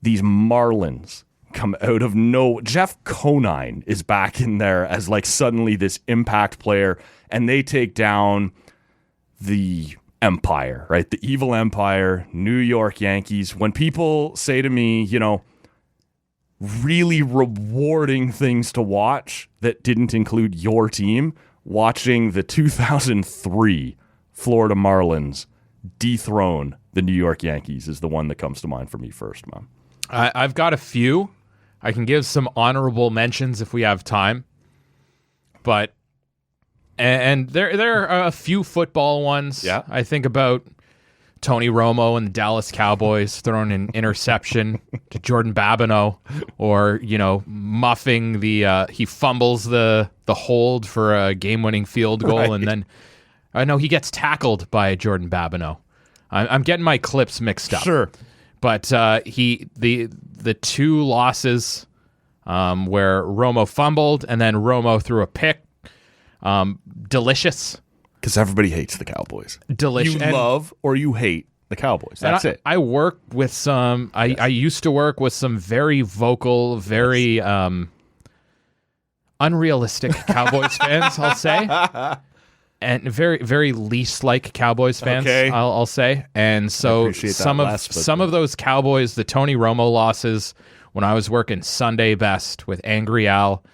these Marlins come out of Jeff Conine is back in there as like suddenly this impact player, and they take down the Empire, right? The evil Empire, New York Yankees. When people say to me, really rewarding things to watch that didn't include your team, watching the 2003 Florida Marlins dethrone the New York Yankees is the one that comes to mind for me first, man. I've got a few. I can give some honorable mentions if we have time. But, and there are a few football ones. Yeah. I think about Tony Romo and the Dallas Cowboys throwing an interception to Jordan Babineau, or, muffing he fumbles the hold for a game-winning field goal, right. And then, I know he gets tackled by Jordan Babineau. I'm getting my clips mixed up. Sure. But the 2 losses where Romo fumbled and then Romo threw a pick, delicious. Because everybody hates the Cowboys. Delicious. You love or you hate the Cowboys. That's it. I work with some. I used to work with some very vocal, very unrealistic Cowboys fans, I'll say. And very, very Leafs-like Cowboys fans, okay. I'll say. And so some of those Cowboys, the Tony Romo losses, when I was working Sunday Best with Angry Al,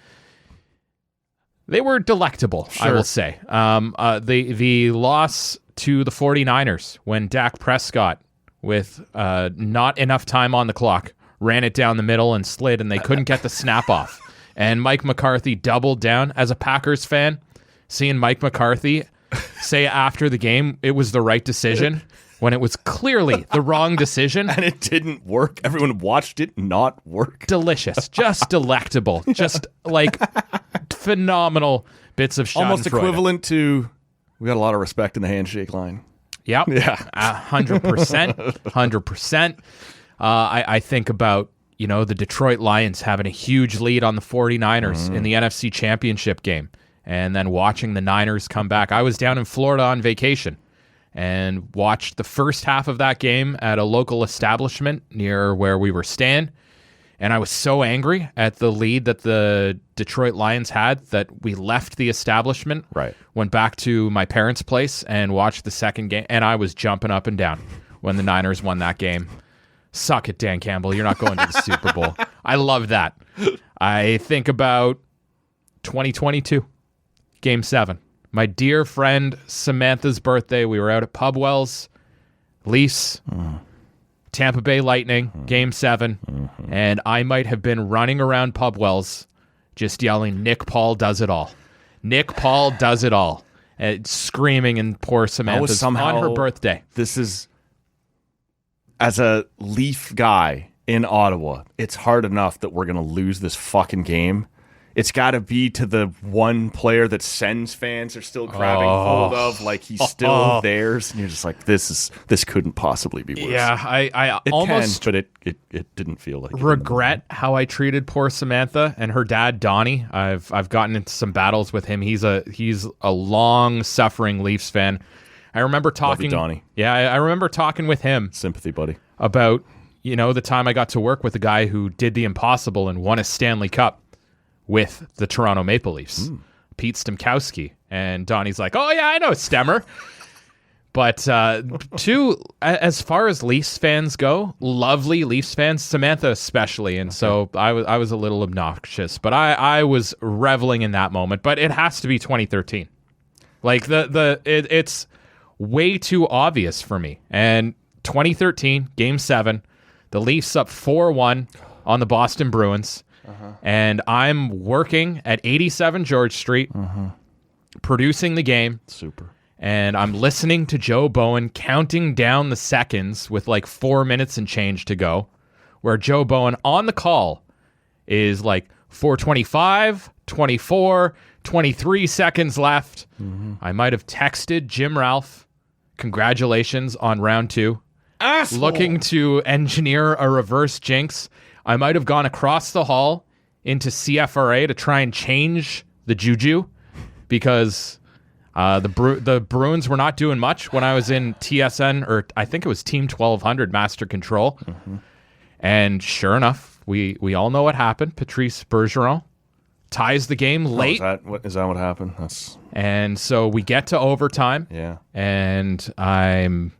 they were delectable, sure. I will say. The loss to the 49ers when Dak Prescott, with not enough time on the clock, ran it down the middle and slid, and they couldn't get the snap off. And Mike McCarthy doubled down. As a Packers fan, seeing Mike McCarthy say after the game it was the right decision, when it was clearly the wrong decision. And it didn't work. Everyone watched it not work. Delicious, just delectable, just like phenomenal bits of Schadenfreude. Almost equivalent to, we got a lot of respect in the handshake line. Yep. Yeah. 100%. 100%. I think about, the Detroit Lions having a huge lead on the 49ers in the NFC Championship game, and then watching the Niners come back. I was down in Florida on vacation and watched the first half of that game at a local establishment near where we were staying. And I was so angry at the lead that the Detroit Lions had that we left the establishment, went back to my parents' place and watched the second game. And I was jumping up and down when the Niners won that game. Suck it, Dan Campbell. You're not going to the Super Bowl. I love that. I think about 2022, Game 7. My dear friend Samantha's birthday. We were out at Pub Wells, Leafs, Tampa Bay Lightning, Game 7. And I might have been running around Pub Wells just yelling, Nick Paul does it all. Nick Paul does it all. Screaming in poor Samantha's on her birthday. This is, as a Leaf guy in Ottawa, it's hard enough that we're going to lose this fucking game. It's got to be to the one player that Sens fans are still grabbing hold of, like he's still theirs, and you're just like, this couldn't possibly be worse. Yeah, I it almost can, but it didn't feel like regret how I treated poor Samantha and her dad Donnie. I've gotten into some battles with him. He's a long suffering Leafs fan. I remember talking, Donnie. Yeah, I remember talking with him. Sympathy, buddy. About the time I got to work with a guy who did the impossible and won a Stanley Cup with the Toronto Maple Leafs, Pete Stemkowski. And Donnie's like, oh, yeah, I know Stemmer. But as far as Leafs fans go, lovely Leafs fans, Samantha especially. And so I was a little obnoxious. But I was reveling in that moment. But it has to be 2013. Like, it's way too obvious for me. And 2013, Game 7, the Leafs up 4-1 on the Boston Bruins. And I'm working at 87 George Street, producing the game. Super. And I'm listening to Joe Bowen counting down the seconds with like 4 minutes and change to go, where Joe Bowen on the call is like 4:25, 24, 23 seconds left. I might have texted Jim Ralph, congratulations on round 2. Asshole. Looking to engineer a reverse jinx. I might have gone across the hall into CFRA to try and change the juju because the Bruins were not doing much when I was in TSN, or I think it was Team 1200 Master Control. And sure enough, we all know what happened. Patrice Bergeron ties the game late. Is that what happened? And so we get to overtime. Yeah. And I'm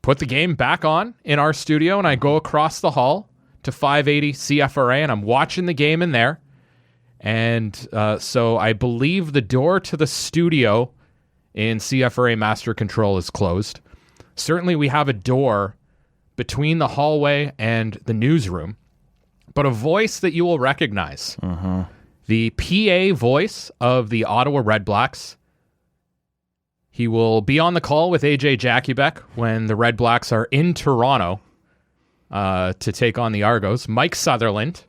put the game back on in our studio, and I go across the hall to 580 CFRA, and I'm watching the game in there. And so I believe the door to the studio in CFRA Master Control is closed. Certainly we have a door between the hallway and the newsroom, but a voice that you will recognize. The PA voice of the Ottawa REDBLACKS. He will be on the call with AJ Jakubek when the Red Blacks are in Toronto to take on the Argos. Mike Sutherland,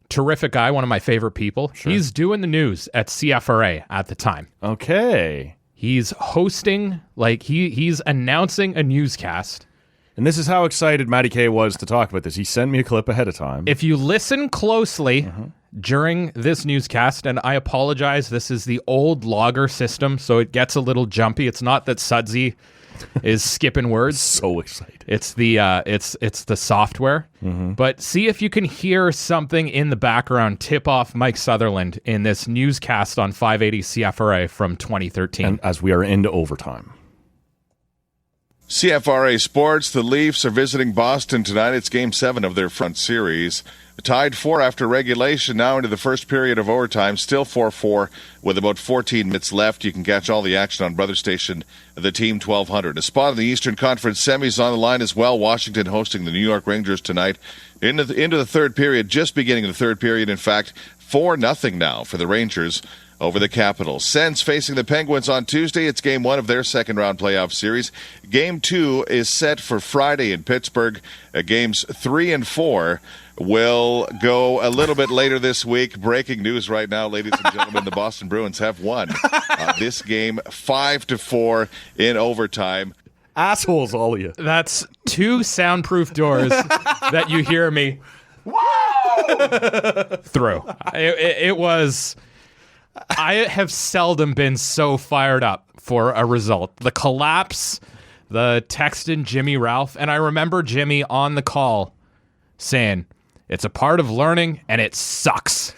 terrific guy, one of my favorite people. Sure. He's doing the news at CFRA at the time. Okay. He's hosting, he's announcing a newscast. And this is how excited Matty K was to talk about this. He sent me a clip ahead of time. If you listen closely during this newscast, and I apologize, this is the old logger system, so it gets a little jumpy. It's not that Sudsy is skipping words. So excited. It's the it's the software. But see if you can hear something in the background tip off Mike Sutherland in this newscast on 580 CFRA from 2013. And as we are into overtime. CFRA Sports, the Leafs are visiting Boston tonight. It's Game 7 of their front series. Tied 4 after regulation, now into the first period of overtime, still 4-4 with about 14 minutes left. You can catch all the action on Brother Station, the Team 1200. A spot in the Eastern Conference semis on the line as well. Washington hosting the New York Rangers tonight. Into the third period, just beginning of the third period, in fact, 4-0 now for the Rangers over the Capitals. Sens facing the Penguins on Tuesday. It's game 1 of their second-round playoff series. Game 2 is set for Friday in Pittsburgh. Games 3 and 4 will go a little bit later this week. Breaking news right now, ladies and gentlemen, the Boston Bruins have won this game 5-4 in overtime. Assholes, all of you. That's 2 soundproof doors that you hear me through. It was... I have seldom been so fired up for a result. The collapse, the texting Jimmy Ralph, and I remember Jimmy on the call saying, it's a part of learning, and it sucks.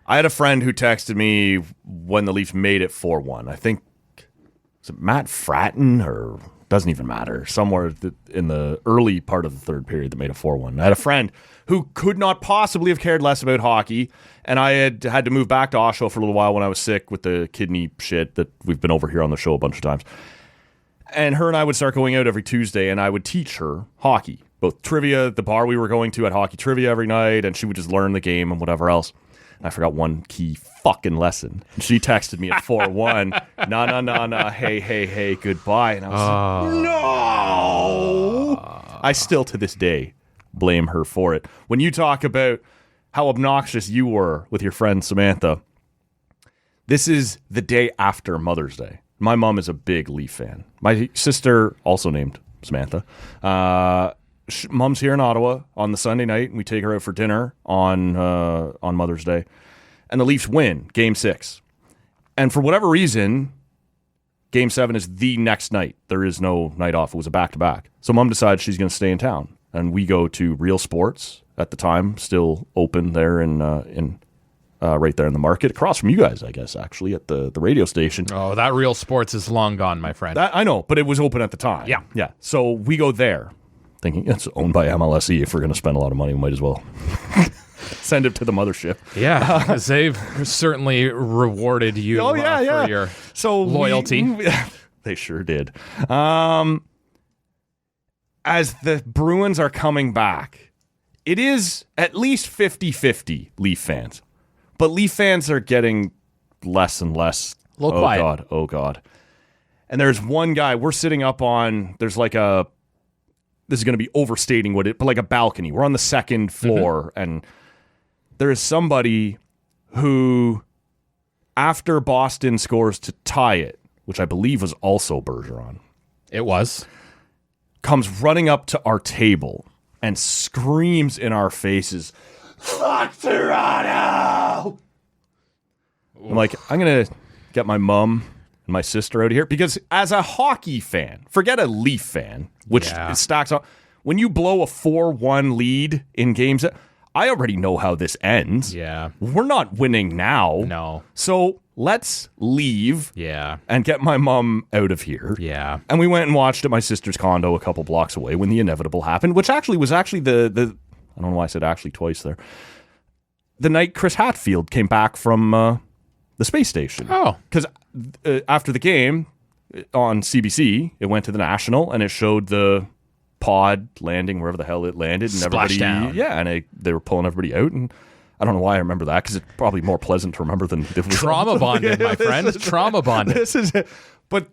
I had a friend who texted me when the Leafs made it 4-1. I think, was it Matt Fratton, or doesn't even matter, somewhere in the early part of the third period that made it 4-1. I had a friend who could not possibly have cared less about hockey, and I had to move back to Oshawa for a little while when I was sick with the kidney shit that we've been over here on the show a bunch of times. And her and I would start going out every Tuesday, and I would teach her hockey, both trivia. The bar we were going to had hockey trivia every night, and she would just learn the game and whatever else. And I forgot one key fucking lesson. And she texted me at 4-1, no, hey, goodbye. And I was like, no! I still, to this day, blame her for it. When you talk about how obnoxious you were with your friend Samantha, this is the day after Mother's Day. My mom is a big Leaf fan. My sister, also named Samantha, mom's here in Ottawa on the Sunday night, and we take her out for dinner on Mother's Day. And the Leafs win Game 6. And for whatever reason, Game 7 is the next night. There is no night off. It was a back-to-back. So Mom decides she's going to stay in town. And we go to Real Sports at the time, still open there in right there in the market, across from you guys, I guess, actually, at the radio station. Oh, that Real Sports is long gone, my friend. I know, but it was open at the time. Yeah. So we go there, thinking it's owned by MLSE. If we're going to spend a lot of money, we might as well send it to the mothership. Yeah, because they've certainly rewarded you for your loyalty. They sure did. As the Bruins are coming back, it is at least 50-50 Leaf fans. But Leaf fans are getting less and less. A little quiet. Oh, God. And there's one guy, we're sitting up on, there's like this is going to be overstating what it, but like a balcony. We're on the second floor, and there is somebody who, after Boston scores to tie it, which I believe was also Bergeron. It was. Comes running up to our table and screams in our faces, "Fuck Toronto!" I'm like, I'm going to get my mom and my sister out of here, because as a hockey fan, forget a Leaf fan, which stacks on, when you blow a 4-1 lead in games, I already know how this ends. Yeah. We're not winning now. No. So let's leave and get my mom out of here. Yeah. And we went and watched at my sister's condo a couple blocks away when the inevitable happened, which actually was the I don't know why I said actually twice there. The night Chris Hadfield came back from the space station. Oh. Because after the game on CBC, it went to the National, and it showed the pod landing wherever the hell it landed. And Splashdown. Yeah, and they were pulling everybody out, and I don't know why I remember that, because it's probably more pleasant to remember than it was. Trauma bonded, my friend. Trauma bonded. This is it. But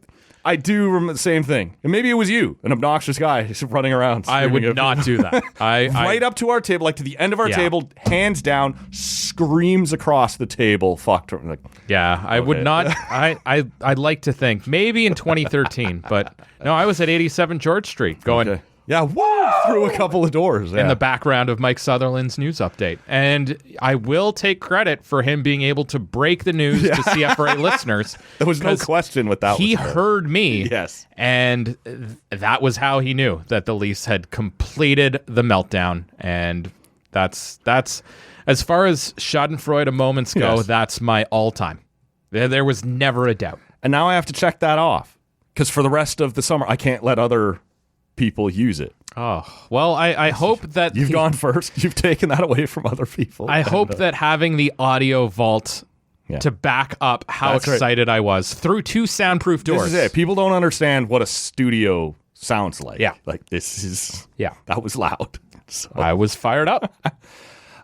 I do remember the same thing. And maybe it was you, an obnoxious guy just running around. I would not do that. Right up to our table, like to the end of our table, hands down, screams across the table. Fuck. Like, I would not. I'd like to think maybe in 2013, but no, I was at 87 George Street going. Okay. Yeah, whoa, through a couple of doors. In the background of Mike Sutherland's news update. And I will take credit for him being able to break the news to CFRA listeners. There was no question with that. He heard me. Yes. And that was how he knew that the Leafs had completed the meltdown. And that's as far as Schadenfreude moments go, that's my all-time. There was never a doubt. And now I have to check that off, because for the rest of the summer, I can't let other people use it. Oh, well, I hope that... You've gone first. You've taken that away from other people. I hope that having the audio vault to back up how excited I was through 2 soundproof doors. This is it. People don't understand what a studio sounds like. Yeah. Like, this is... Yeah. That was loud. So. I was fired up.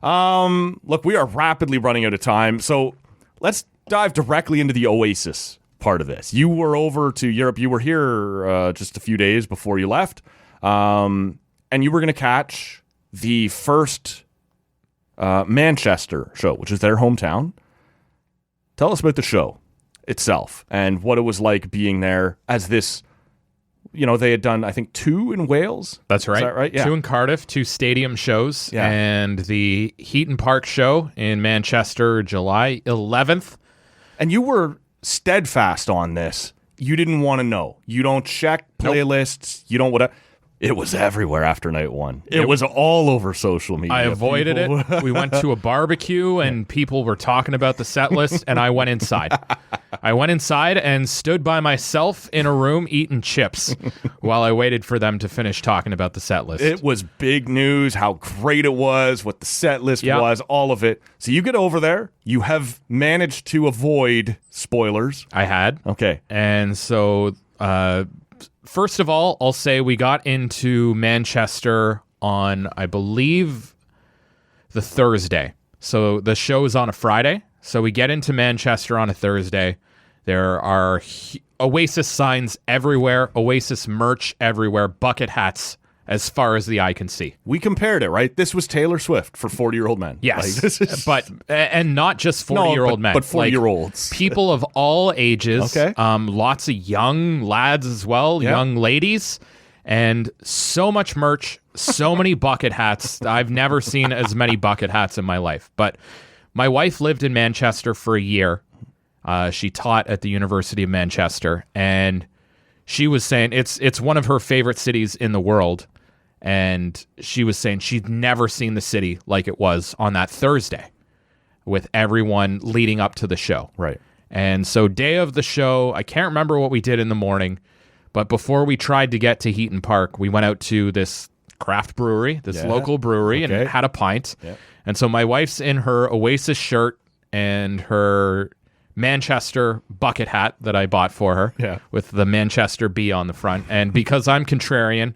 Look, we are rapidly running out of time, so let's dive directly into the Oasis part of this. You were over to Europe. You were here just a few days before you left. And you were going to catch the first Manchester show, which is their hometown. Tell us about the show itself and what it was like being there as this, they had done, I think, 2 in Wales. That's right. Is that right? Yeah. 2 in Cardiff, 2 stadium shows, Yeah. and the Heaton Park show in Manchester, July 11th. And you were steadfast on this. You didn't want to know. You don't check playlists. You don't whatever. It was everywhere after night 1. It was all over social media. I avoided it. We went to a barbecue and people were talking about the set list, and I went inside. I went inside and stood by myself in a room eating chips while I waited for them to finish talking about the set list. It was big news, how great it was, what the set list was, all of it. So you get over there. You have managed to avoid spoilers. I had. Okay. And so, first of all, I'll say we got into Manchester on, I believe, the Thursday. So the show's on a Friday. So we get into Manchester on a Thursday. There are Oasis signs everywhere, Oasis merch everywhere, bucket hats as far as the eye can see. We compared it, right? This was Taylor Swift for 40-year-old men. Yes, this is... and not just 40-year-old men. But 40-year-olds. People of all ages. Okay. Lots of young lads as well, young ladies. And so much merch, so many bucket hats. I've never seen as many bucket hats in my life. But my wife lived in Manchester for a year. She taught at the University of Manchester. And she was saying it's one of her favorite cities in the world. And she was saying she'd never seen the city like it was on that Thursday with everyone leading up to the show. Right. And so day of the show, I can't remember what we did in the morning, but before we tried to get to Heaton Park, we went out to this craft brewery, this local brewery, and had a pint. Yeah. And so my wife's in her Oasis shirt and her Manchester bucket hat that I bought for her with the Manchester B on the front. And because I'm contrarian,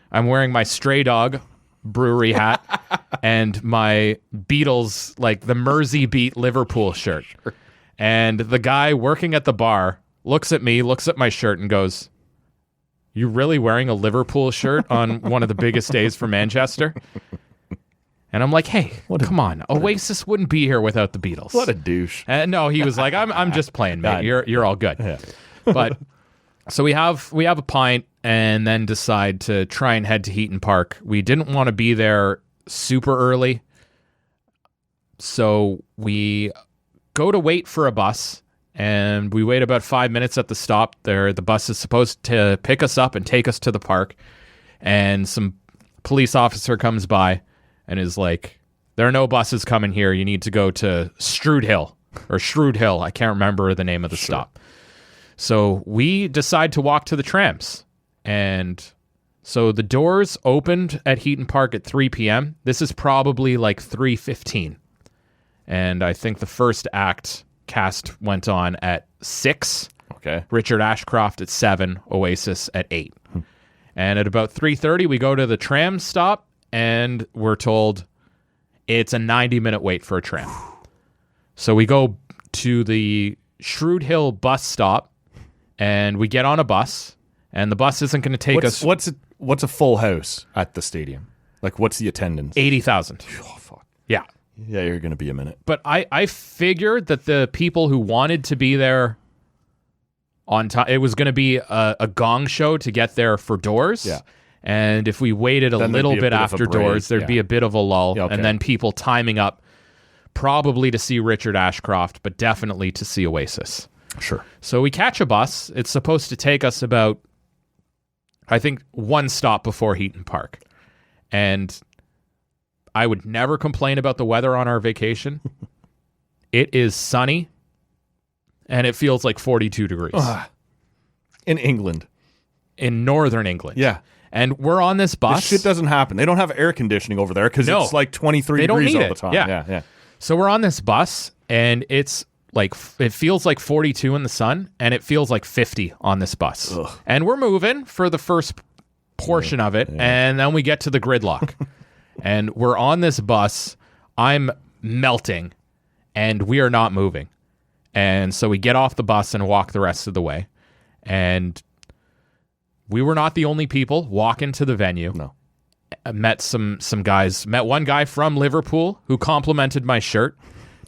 I'm wearing my Stray Dog brewery hat and my Beatles, like the Mersey Beat Liverpool shirt. Sure. And the guy working at the bar looks at me, looks at my shirt and goes, "You really wearing a Liverpool shirt on one of the biggest days for Manchester?" And I'm like, "Hey, come on. Oasis wouldn't be here without the Beatles." What a douche. And no, he was like, I'm just playing, mate. You're all good. Yeah. But so we have a pint and then decide to try and head to Heaton Park. We didn't want to be there super early. So we go to wait for a bus, and we wait about 5 minutes at the stop there. The bus is supposed to pick us up and take us to the park. And some police officer comes by and is like, "There are no buses coming here. You need to go to Shrewd Hill." I can't remember the name of the stop. So we decide to walk to the trams. And so the doors opened at Heaton Park at 3 p.m. This is probably like 3:15. And I think the first act cast went on at 6. Okay. Richard Ashcroft at 7, Oasis at 8. And at about 3:30, we go to the tram stop, and we're told it's a 90-minute wait for a tram. So we go to the Shrewd Hill bus stop, and we get on a bus, and the bus isn't going to take us... What's a full house at the stadium? Like, what's the attendance? 80,000. Oh, fuck. Yeah. Yeah, you're going to be a minute. But I figured that the people who wanted to be there on time, it was going to be a gong show to get there for doors. Yeah. And if we waited a little bit after doors, there'd be a bit of a lull. Yeah, okay. And then people timing up probably to see Richard Ashcroft, but definitely to see Oasis. Sure. So we catch a bus. It's supposed to take us about, I think, one stop before Heaton Park. And I would never complain about the weather on our vacation. It is sunny, and it feels like 42 degrees. In England. In northern England. Yeah. And we're on this bus. This shit doesn't happen. They don't have air conditioning over there because it's like 23 degrees all the time. Yeah. So we're on this bus, and it's like, it feels like 42 in the sun, and it feels like 50 on this bus. Ugh. And we're moving for the first portion of it, and then we get to the gridlock. And we're on this bus. I'm melting, and we are not moving. And so we get off the bus and walk the rest of the way. And we were not the only people walking to the venue. No. I met some guys. Met one guy from Liverpool who complimented my shirt.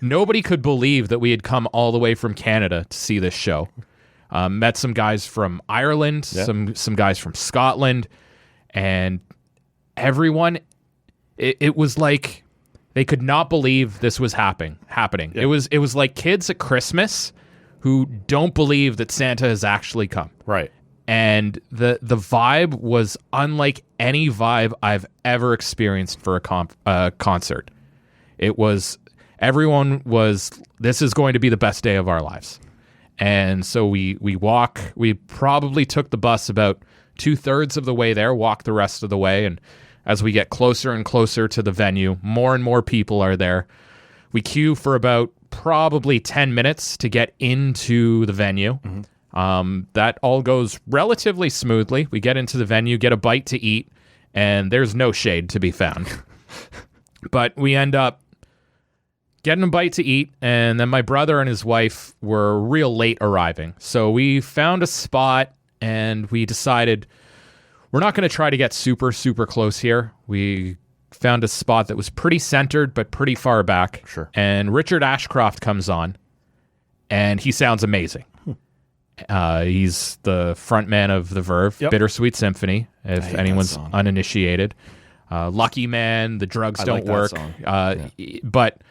Nobody could believe that we had come all the way from Canada to see this show. Met some guys from Ireland, some guys from Scotland, and everyone. It was like they could not believe this was happening. Yeah. It was like kids at Christmas who don't believe that Santa has actually come. Right. And the vibe was unlike any vibe I've ever experienced for a concert. It was, everyone was, this is going to be the best day of our lives. And so we probably took the bus about 2/3 of the way there, walked the rest of the way. And as we get closer and closer to the venue, more and more people are there. We queue for about probably 10 minutes to get into the venue. That all goes relatively smoothly. We get into the venue, get a bite to eat, and there's no shade to be found. But we end up getting a bite to eat, and then my brother and his wife were real late arriving. So we found a spot, and we decided we're not going to try to get super, super close here. We found a spot that was pretty centered, but pretty far back. Sure. And Richard Ashcroft comes on, and he sounds amazing. He's the frontman of The Verve, Bittersweet Symphony, if anyone's uninitiated. Lucky Man, The Drugs Don't Work. But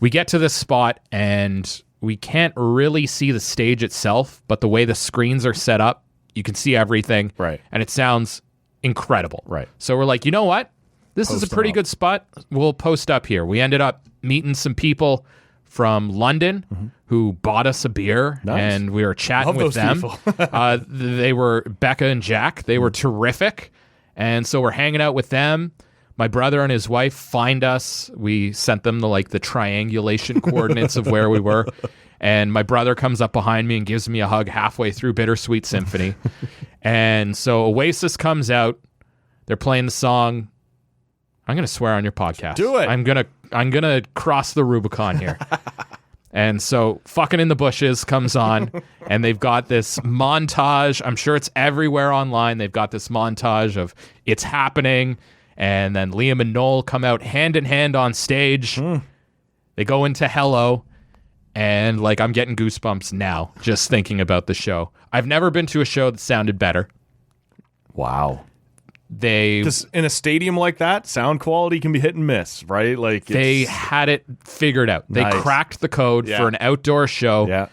we get to this spot, and we can't really see the stage itself, but the way the screens are set up, you can see everything. Right. And it sounds incredible. Right. So we're like, you know what? This is a Post pretty up. good spot. We'll post up here. We ended up meeting some people from London who bought us a beer, Nice. and we were chatting Love with those them. people. They were Becca and Jack. They were terrific. And so we're hanging out with them. My brother and his wife find us. We sent them the triangulation coordinates of where we were. And my brother comes up behind me and gives me a hug halfway through Bittersweet Symphony. And so Oasis comes out. They're playing the song. I'm going to swear on your podcast. Do it. I'm going to cross the Rubicon here. And so Fucking in the Bushes comes on, and they've got this montage. I'm sure it's everywhere online. They've got this montage of it's happening. And then Liam and Noel come out hand in hand on stage. They go into Hello. And I'm getting goosebumps now just thinking about the show. I've never been to a show that sounded better. Wow. They In a stadium like that, sound quality can be hit and miss, right? They had it figured out. They Nice. cracked the code for an outdoor show. Yeah.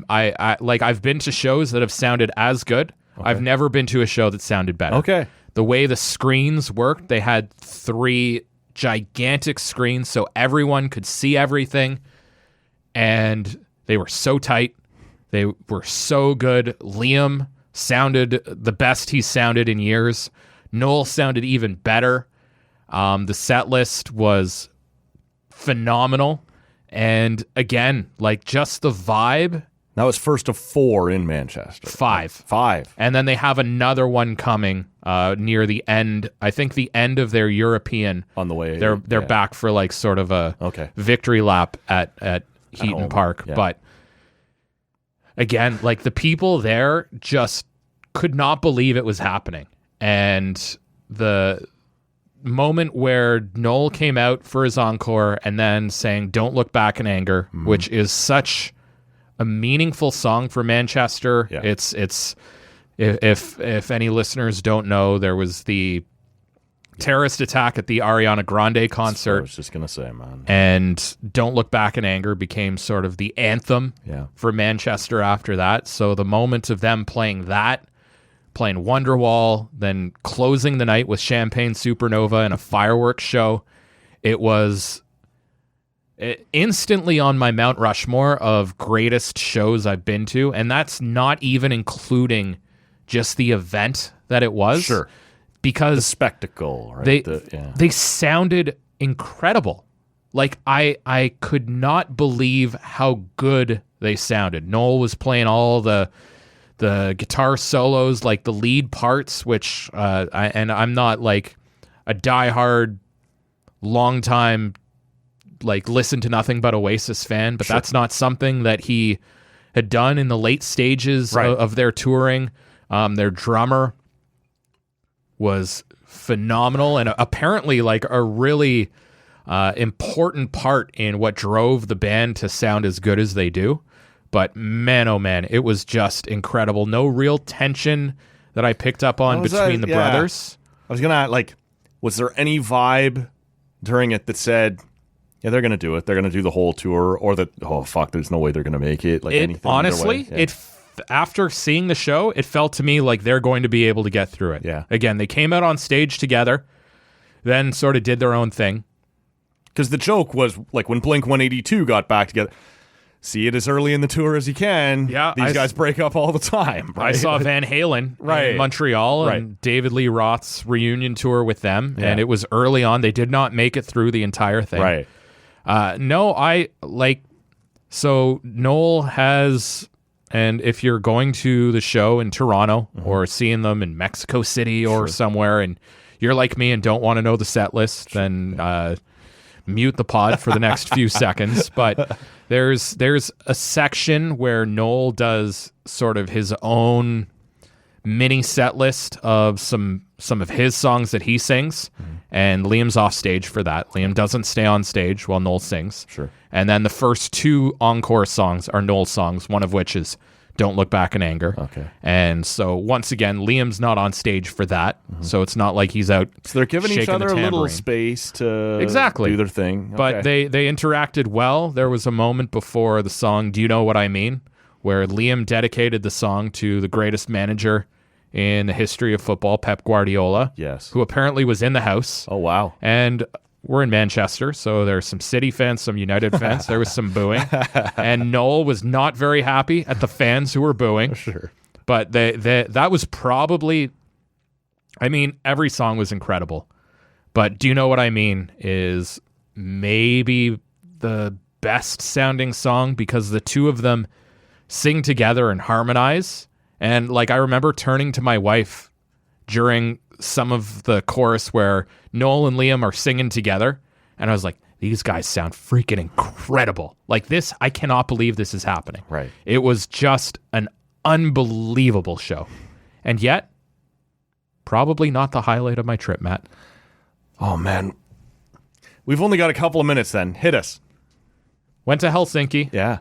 I've been to shows that have sounded as good. I've never been to a show that sounded better. Okay. The way the screens worked, they had 3 gigantic screens so everyone could see everything. And they were so tight. They were so good. Liam sounded the best he's sounded in years. Noel sounded even better. The set list was phenomenal. And again, just the vibe. That was first of 4 in Manchester. 5. 5. And then they have another one coming near the end. I think the end of their European. On the way. They're back for sort of a victory lap at Heaton Park. Yeah. But again, the people there just could not believe it was happening. And the moment where Noel came out for his encore and then sang Don't Look Back in Anger, which is such a meaningful song for Manchester. Yeah. It's if any listeners don't know, there was the terrorist attack at the Ariana Grande I concert. was just going to say, man. And Don't Look Back in Anger became sort of the anthem for Manchester after that. So the moment of them playing that, playing Wonderwall, then closing the night with Champagne Supernova and a fireworks show, it was instantly on my Mount Rushmore of greatest shows I've been to. And that's not even including just the event that it was. Sure. Because the spectacle, right? They sounded incredible. I could not believe how good they sounded. Noel was playing all the guitar solos, the lead parts, which I'm not a diehard, long time like listen to nothing but Oasis fan, but that's not something that he had done in the late stages of their touring. Their drummer was phenomenal and apparently like a really important part in what drove the band to sound as good as they do. But man, oh man, it was just incredible. No real tension that I picked up on between the brothers. I was gonna like, was there any vibe during it that said, yeah, they're gonna do it, they're gonna do the whole tour, or that, oh fuck, there's no way they're gonna make it? Like anything. Honestly, after seeing the show, it felt to me like they're going to be able to get through it. Yeah. Again, they came out on stage together, then sort of did their own thing. Because the joke was like when Blink 182 got back together, see it as early in the tour as you can. Yeah, these guys break up all the time. Right? I saw Van Halen in Montreal and David Lee Roth's reunion tour with them, and it was early on. They did not make it through the entire thing. Right. So Noel has, and if you're going to the show in Toronto or seeing them in Mexico City or somewhere, and you're like me and don't want to know the set list, then mute the pod for the next few seconds. But there's a section where Noel does sort of his own mini set list of some of his songs that he sings, and Liam's off stage for that. Liam doesn't stay on stage while Noel sings. Sure. And then the first two encore songs are Noel's songs, one of which is Don't Look Back in Anger. Okay. And so once again, Liam's not on stage for that, so it's not like he's out. So they're giving each shaking other the a little tambourine. space to Exactly. do their thing. But Okay. they interacted well. There was a moment before the song Do You Know What I Mean, where Liam dedicated the song to the greatest manager in the history of football, Pep Guardiola. Yes. Who apparently was in the house. Oh, wow. And we're in Manchester, so there's some City fans, some United fans. There was some booing. And Noel was not very happy at the fans who were booing. Sure. But that was probably, I mean, every song was incredible. But Do You Know What I Mean is maybe the best sounding song because the two of them sing together and harmonize. And like I remember turning to my wife during some of the chorus where Noel and Liam are singing together, and I was like, these guys sound freaking incredible. Like this, I cannot believe this is happening. Right. It was just an unbelievable show. And yet, probably not the highlight of my trip, Matt. Oh, man. We've only got a couple of minutes then. Hit us. Went to Helsinki. Yeah.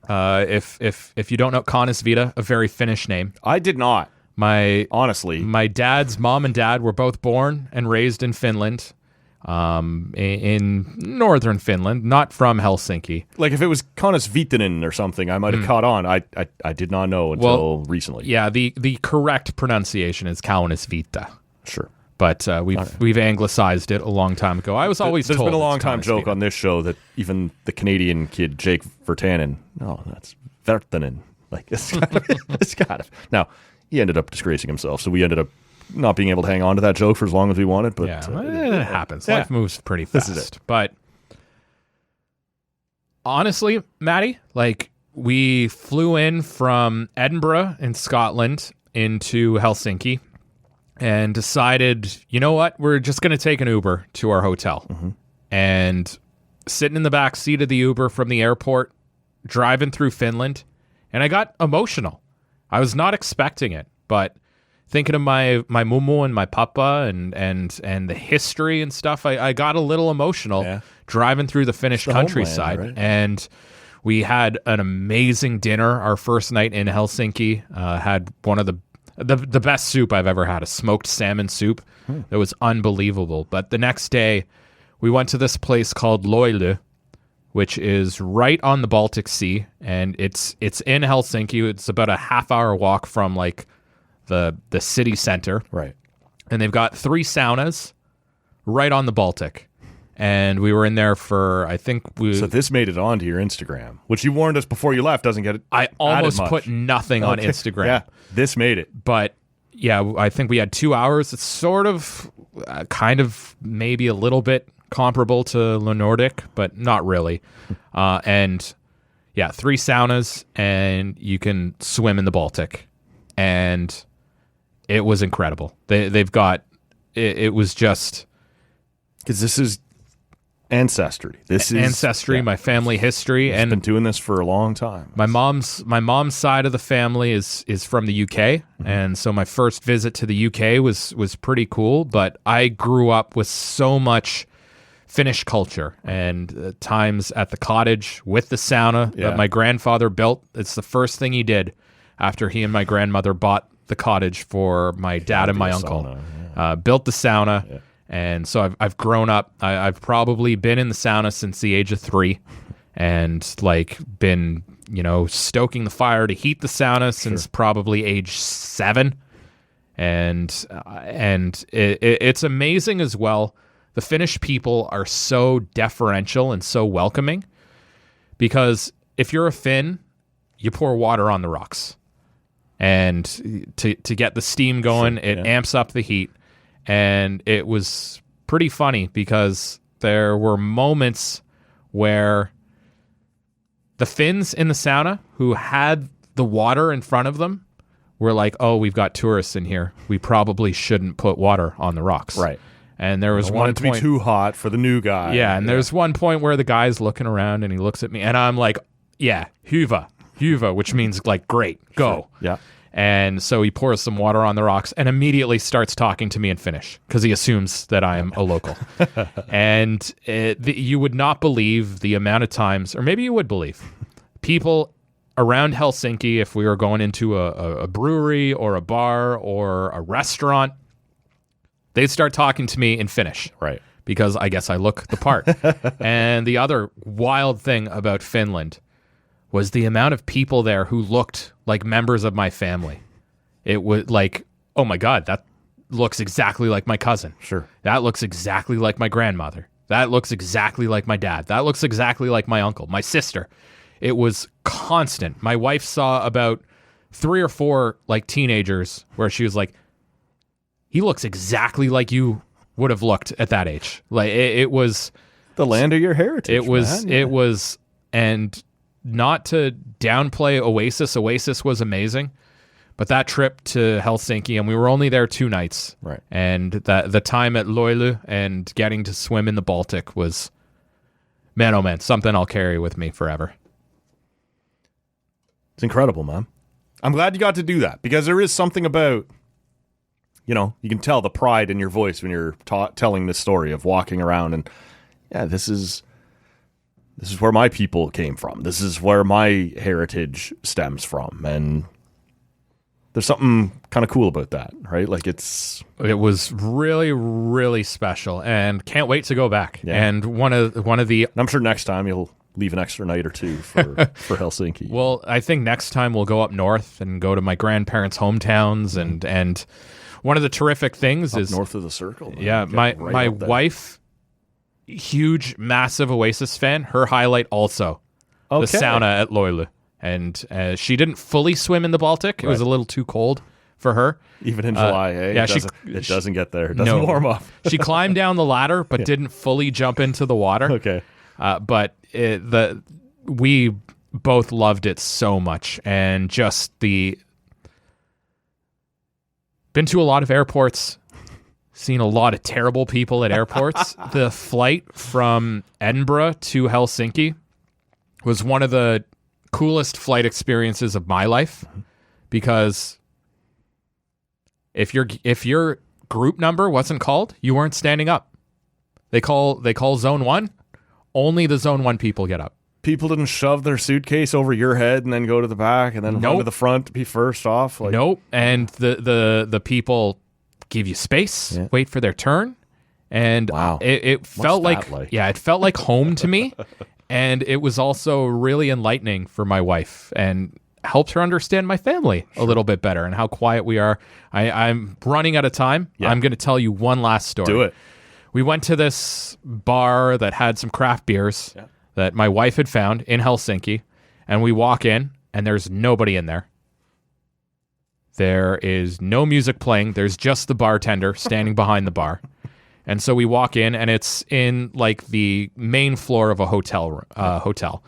If you don't know, Kaunisviita, a very Finnish name. I did not. Honestly. My dad's mom and dad were both born and raised in Finland, in northern Finland, not from Helsinki. Like if it was Kaunisviitanen or something, I might have caught on. I did not know until recently. Yeah, the correct pronunciation is Kaunisviita. Sure. But we've anglicized it a long time ago. I was always There's told been a long it's time joke Kaunisviita. on this show that even the Canadian kid Jake Vertanen, that's Vertanen. Like it's got it. Now he ended up disgracing himself, so we ended up not being able to hang on to that joke for as long as we wanted. But yeah, it happens. Yeah. Life moves pretty fast. This is it. But honestly, Maddie, like we flew in from Edinburgh in Scotland into Helsinki and decided, you know what, we're just going to take an Uber to our hotel. And sitting in the back seat of the Uber from the airport, driving through Finland, and I got emotional. I was not expecting it, but thinking of my mumu and my papa and the history and stuff, I got a little emotional driving through the Finnish countryside. homeland, right? And we had an amazing dinner. Our first night in Helsinki had one of the best soup I've ever had, a smoked salmon soup that was unbelievable. But the next day, we went to this place called Loilu, which is right on the Baltic Sea, and it's in Helsinki. It's about a half-hour walk from like the city center. right. And they've got 3 saunas right on the Baltic. And we were in there for, I think So this made it onto your Instagram, which you warned us before you left doesn't get it. I almost added much. put nothing on Okay. Instagram. Yeah, this made it. But yeah, I think we had 2 hours. It's sort of, kind of, maybe a little bit comparable to Le Nordic, but not really. And yeah, 3 saunas, and you can swim in the Baltic, and it was incredible. They've got it was just Because this is ancestry. This is ancestry, my family history, I've and been doing this for a long time. my mom's side of the family is from the UK, and so my first visit to the UK was pretty cool. But I grew up with so much Finnish culture and times at the cottage with the sauna that my grandfather built. It's the first thing he did after he and my grandmother bought the cottage for my dad and my uncle. Built the sauna. Yeah. And so I've grown up. I've probably been in the sauna since the age of 3, and like been stoking the fire to heat the sauna since probably age 7. And it's amazing as well. The Finnish people are so deferential and so welcoming, because if you're a Finn, you pour water on the rocks, and to get the steam going, it amps up the heat. And it was pretty funny because there were moments where the Finns in the sauna who had the water in front of them were like, "Oh, we've got tourists in here. We probably shouldn't put water on the rocks." Right. And there was one point to be too hot for the new guy. Yeah, and there's one point where the guy's looking around and he looks at me and I'm like, "Yeah, hyvä," which means like great, go. Sure. Yeah. And so he pours some water on the rocks and immediately starts talking to me in Finnish because he assumes that I am a local. And you would not believe the amount of times, or maybe you would believe, people around Helsinki, if we were going into a brewery or a bar or a restaurant, they'd start talking to me in Finnish. Right. Because I guess I look the part. And the other wild thing about Finland was the amount of people there who looked like members of my family. It was like, oh my God, that looks exactly like my cousin. Sure. That looks exactly like my grandmother. That looks exactly like my dad. That looks exactly like my uncle, my sister. It was constant. My wife saw about 3 or 4 like teenagers where she was like, he looks exactly like you would have looked at that age. Like it was the land of your heritage. It was, man. Yeah. it was, and not to downplay Oasis. Oasis was amazing, but that trip to Helsinki, and we were only there 2 nights. Right. And the time at Loilu and getting to swim in the Baltic was, man, oh man, something I'll carry with me forever. It's incredible, man. I'm glad you got to do that, because there is something about, you can tell the pride in your voice when you're telling this story of walking around and, yeah, this is where my people came from. This is where my heritage stems from. And there's something kind of cool about that, right? Like it was really, really special, and can't wait to go back. Yeah. And one of the, and I'm sure next time you'll leave an extra night or 2 for Helsinki. Well, I think next time we'll go up north and go to my grandparents' hometowns, and one of the terrific things is north of the circle. Man. Yeah, my wife, huge, massive Oasis fan. Her highlight also the sauna at Loilu, and she didn't fully swim in the Baltic. It was a little too cold for her. Even in July, Yeah, it doesn't get there. It doesn't warm up. She climbed down the ladder, but didn't fully jump into the water. Okay, but we both loved it so much, and just been to a lot of airports, seen a lot of terrible people at airports. The flight from Edinburgh to Helsinki was one of the coolest flight experiences of my life, because if your group number wasn't called, you weren't standing up. They call zone 1. Only the zone 1 people get up. People didn't shove their suitcase over your head and then go to the back and then run to the front to be first off. Like, nope. And the people give you space, wait for their turn, and wow. It felt like it felt like home to me, and it was also really enlightening for my wife and helped her understand my family a little bit better and how quiet we are. I'm running out of time. Yeah. I'm going to tell you one last story. Do it. We went to this bar that had some craft beers that my wife had found in Helsinki, and we walk in, and there's nobody in there. There is no music playing. There's just the bartender standing behind the bar. And so we walk in, and it's in like the main floor of a hotel.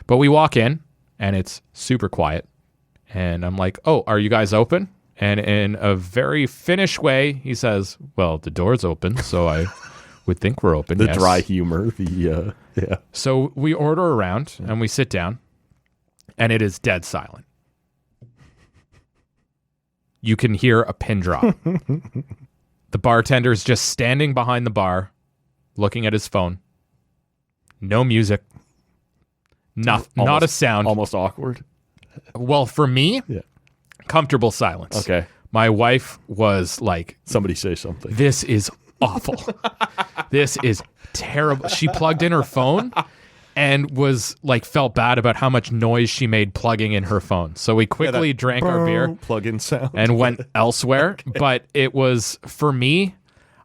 But we walk in, and it's super quiet. And I'm like, "Oh, are you guys open?" And in a very Finnish way, he says, "Well, the door's open, so would think we're open. The yes. dry humor. The yeah. So we order around and we sit down, and it is dead silent. You can hear a pin drop. The bartender is just standing behind the bar, looking at his phone. No music. Not a sound. Almost awkward. Well, for me, Yeah. comfortable silence. Okay. My wife was like, Somebody say something. this is awful. This is terrible. She plugged in her phone and was like, felt bad about how much noise she made plugging in her phone. So we quickly drank our beer Plug-in sound. and went elsewhere. But it was, for me,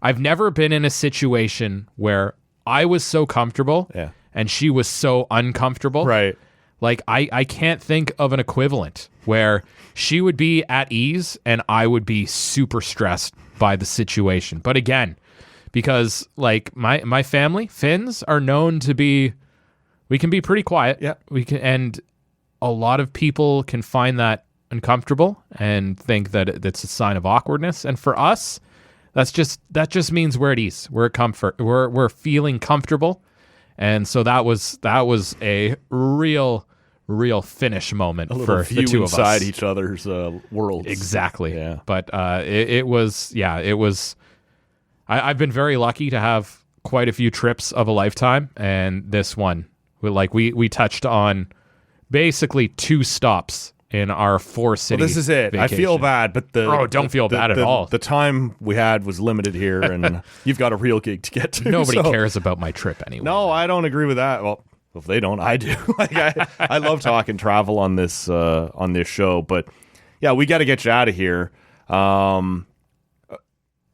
I've never been in a situation where I was so comfortable Yeah. and she was so uncomfortable. Right. Like, I can't think of an equivalent where she would be at ease and I would be super stressed by the situation. But again, because like my family, Finns, are known to be, we can be pretty quiet. Yeah. We can, and a lot of people can find that uncomfortable and think that it's a sign of awkwardness. And for us, that just means we're at ease. We're at comfort. We're feeling comfortable. And so that was a real finish moment for the two of us. inside each other's worlds. Exactly. Yeah. But it was. I've been very lucky to have quite a few trips of a lifetime, and this one, we touched on basically 2 stops in our 4-city. Well, this is it. I feel vacation. bad, but don't feel bad at all. The time we had was limited here, and you've got a real gig to get to. Nobody so- cares about my trip anyway. No, I don't agree with that. Well, if they don't, I do. I love talking travel on this show, but yeah, we got to get you out of here.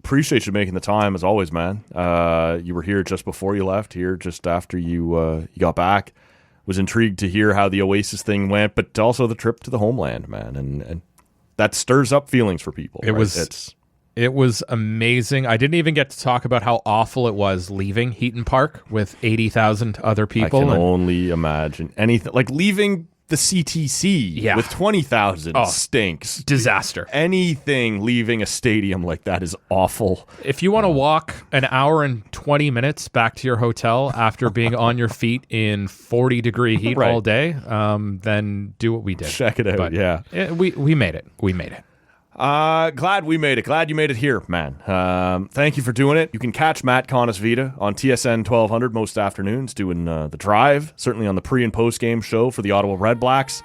Appreciate you making the time as always, man. You were here just before you left, here just after you got back. Was intrigued to hear how the Oasis thing went, but also the trip to the homeland, man, and that stirs up feelings for people. It was amazing. I didn't even get to talk about how awful it was leaving Heaton Park with 80,000 other people. I can only imagine anything like leaving the CTC with 20,000 stinks. Disaster. Anything leaving a stadium like that is awful. If you want to walk an hour and 20 minutes back to your hotel after being on your feet in 40-degree heat Right. all day, then do what we did. Check it out. But yeah. We made it. We made it. Glad we made it. Glad you made it here, man. Thank you for doing it. You can catch Matt Kaunisviita on TSN 1200 most afternoons doing the drive, certainly on the pre- and post-game show for the Ottawa REDBLACKS.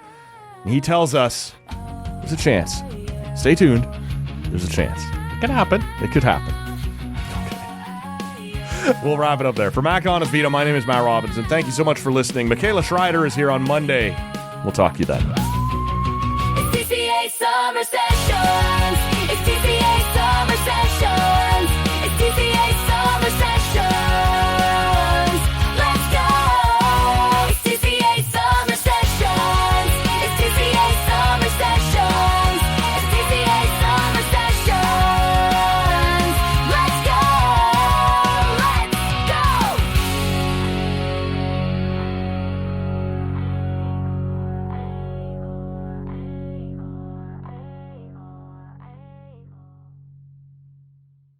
And he tells us there's a chance. Stay tuned. There's a chance. It can happen. It could happen. Okay. We'll wrap it up there. For Matt Kaunisviita, my name is Matt Robinson. Thank you so much for listening. Michaela Schreider is here on Monday. We'll talk to you then. It's TCA Summer Session.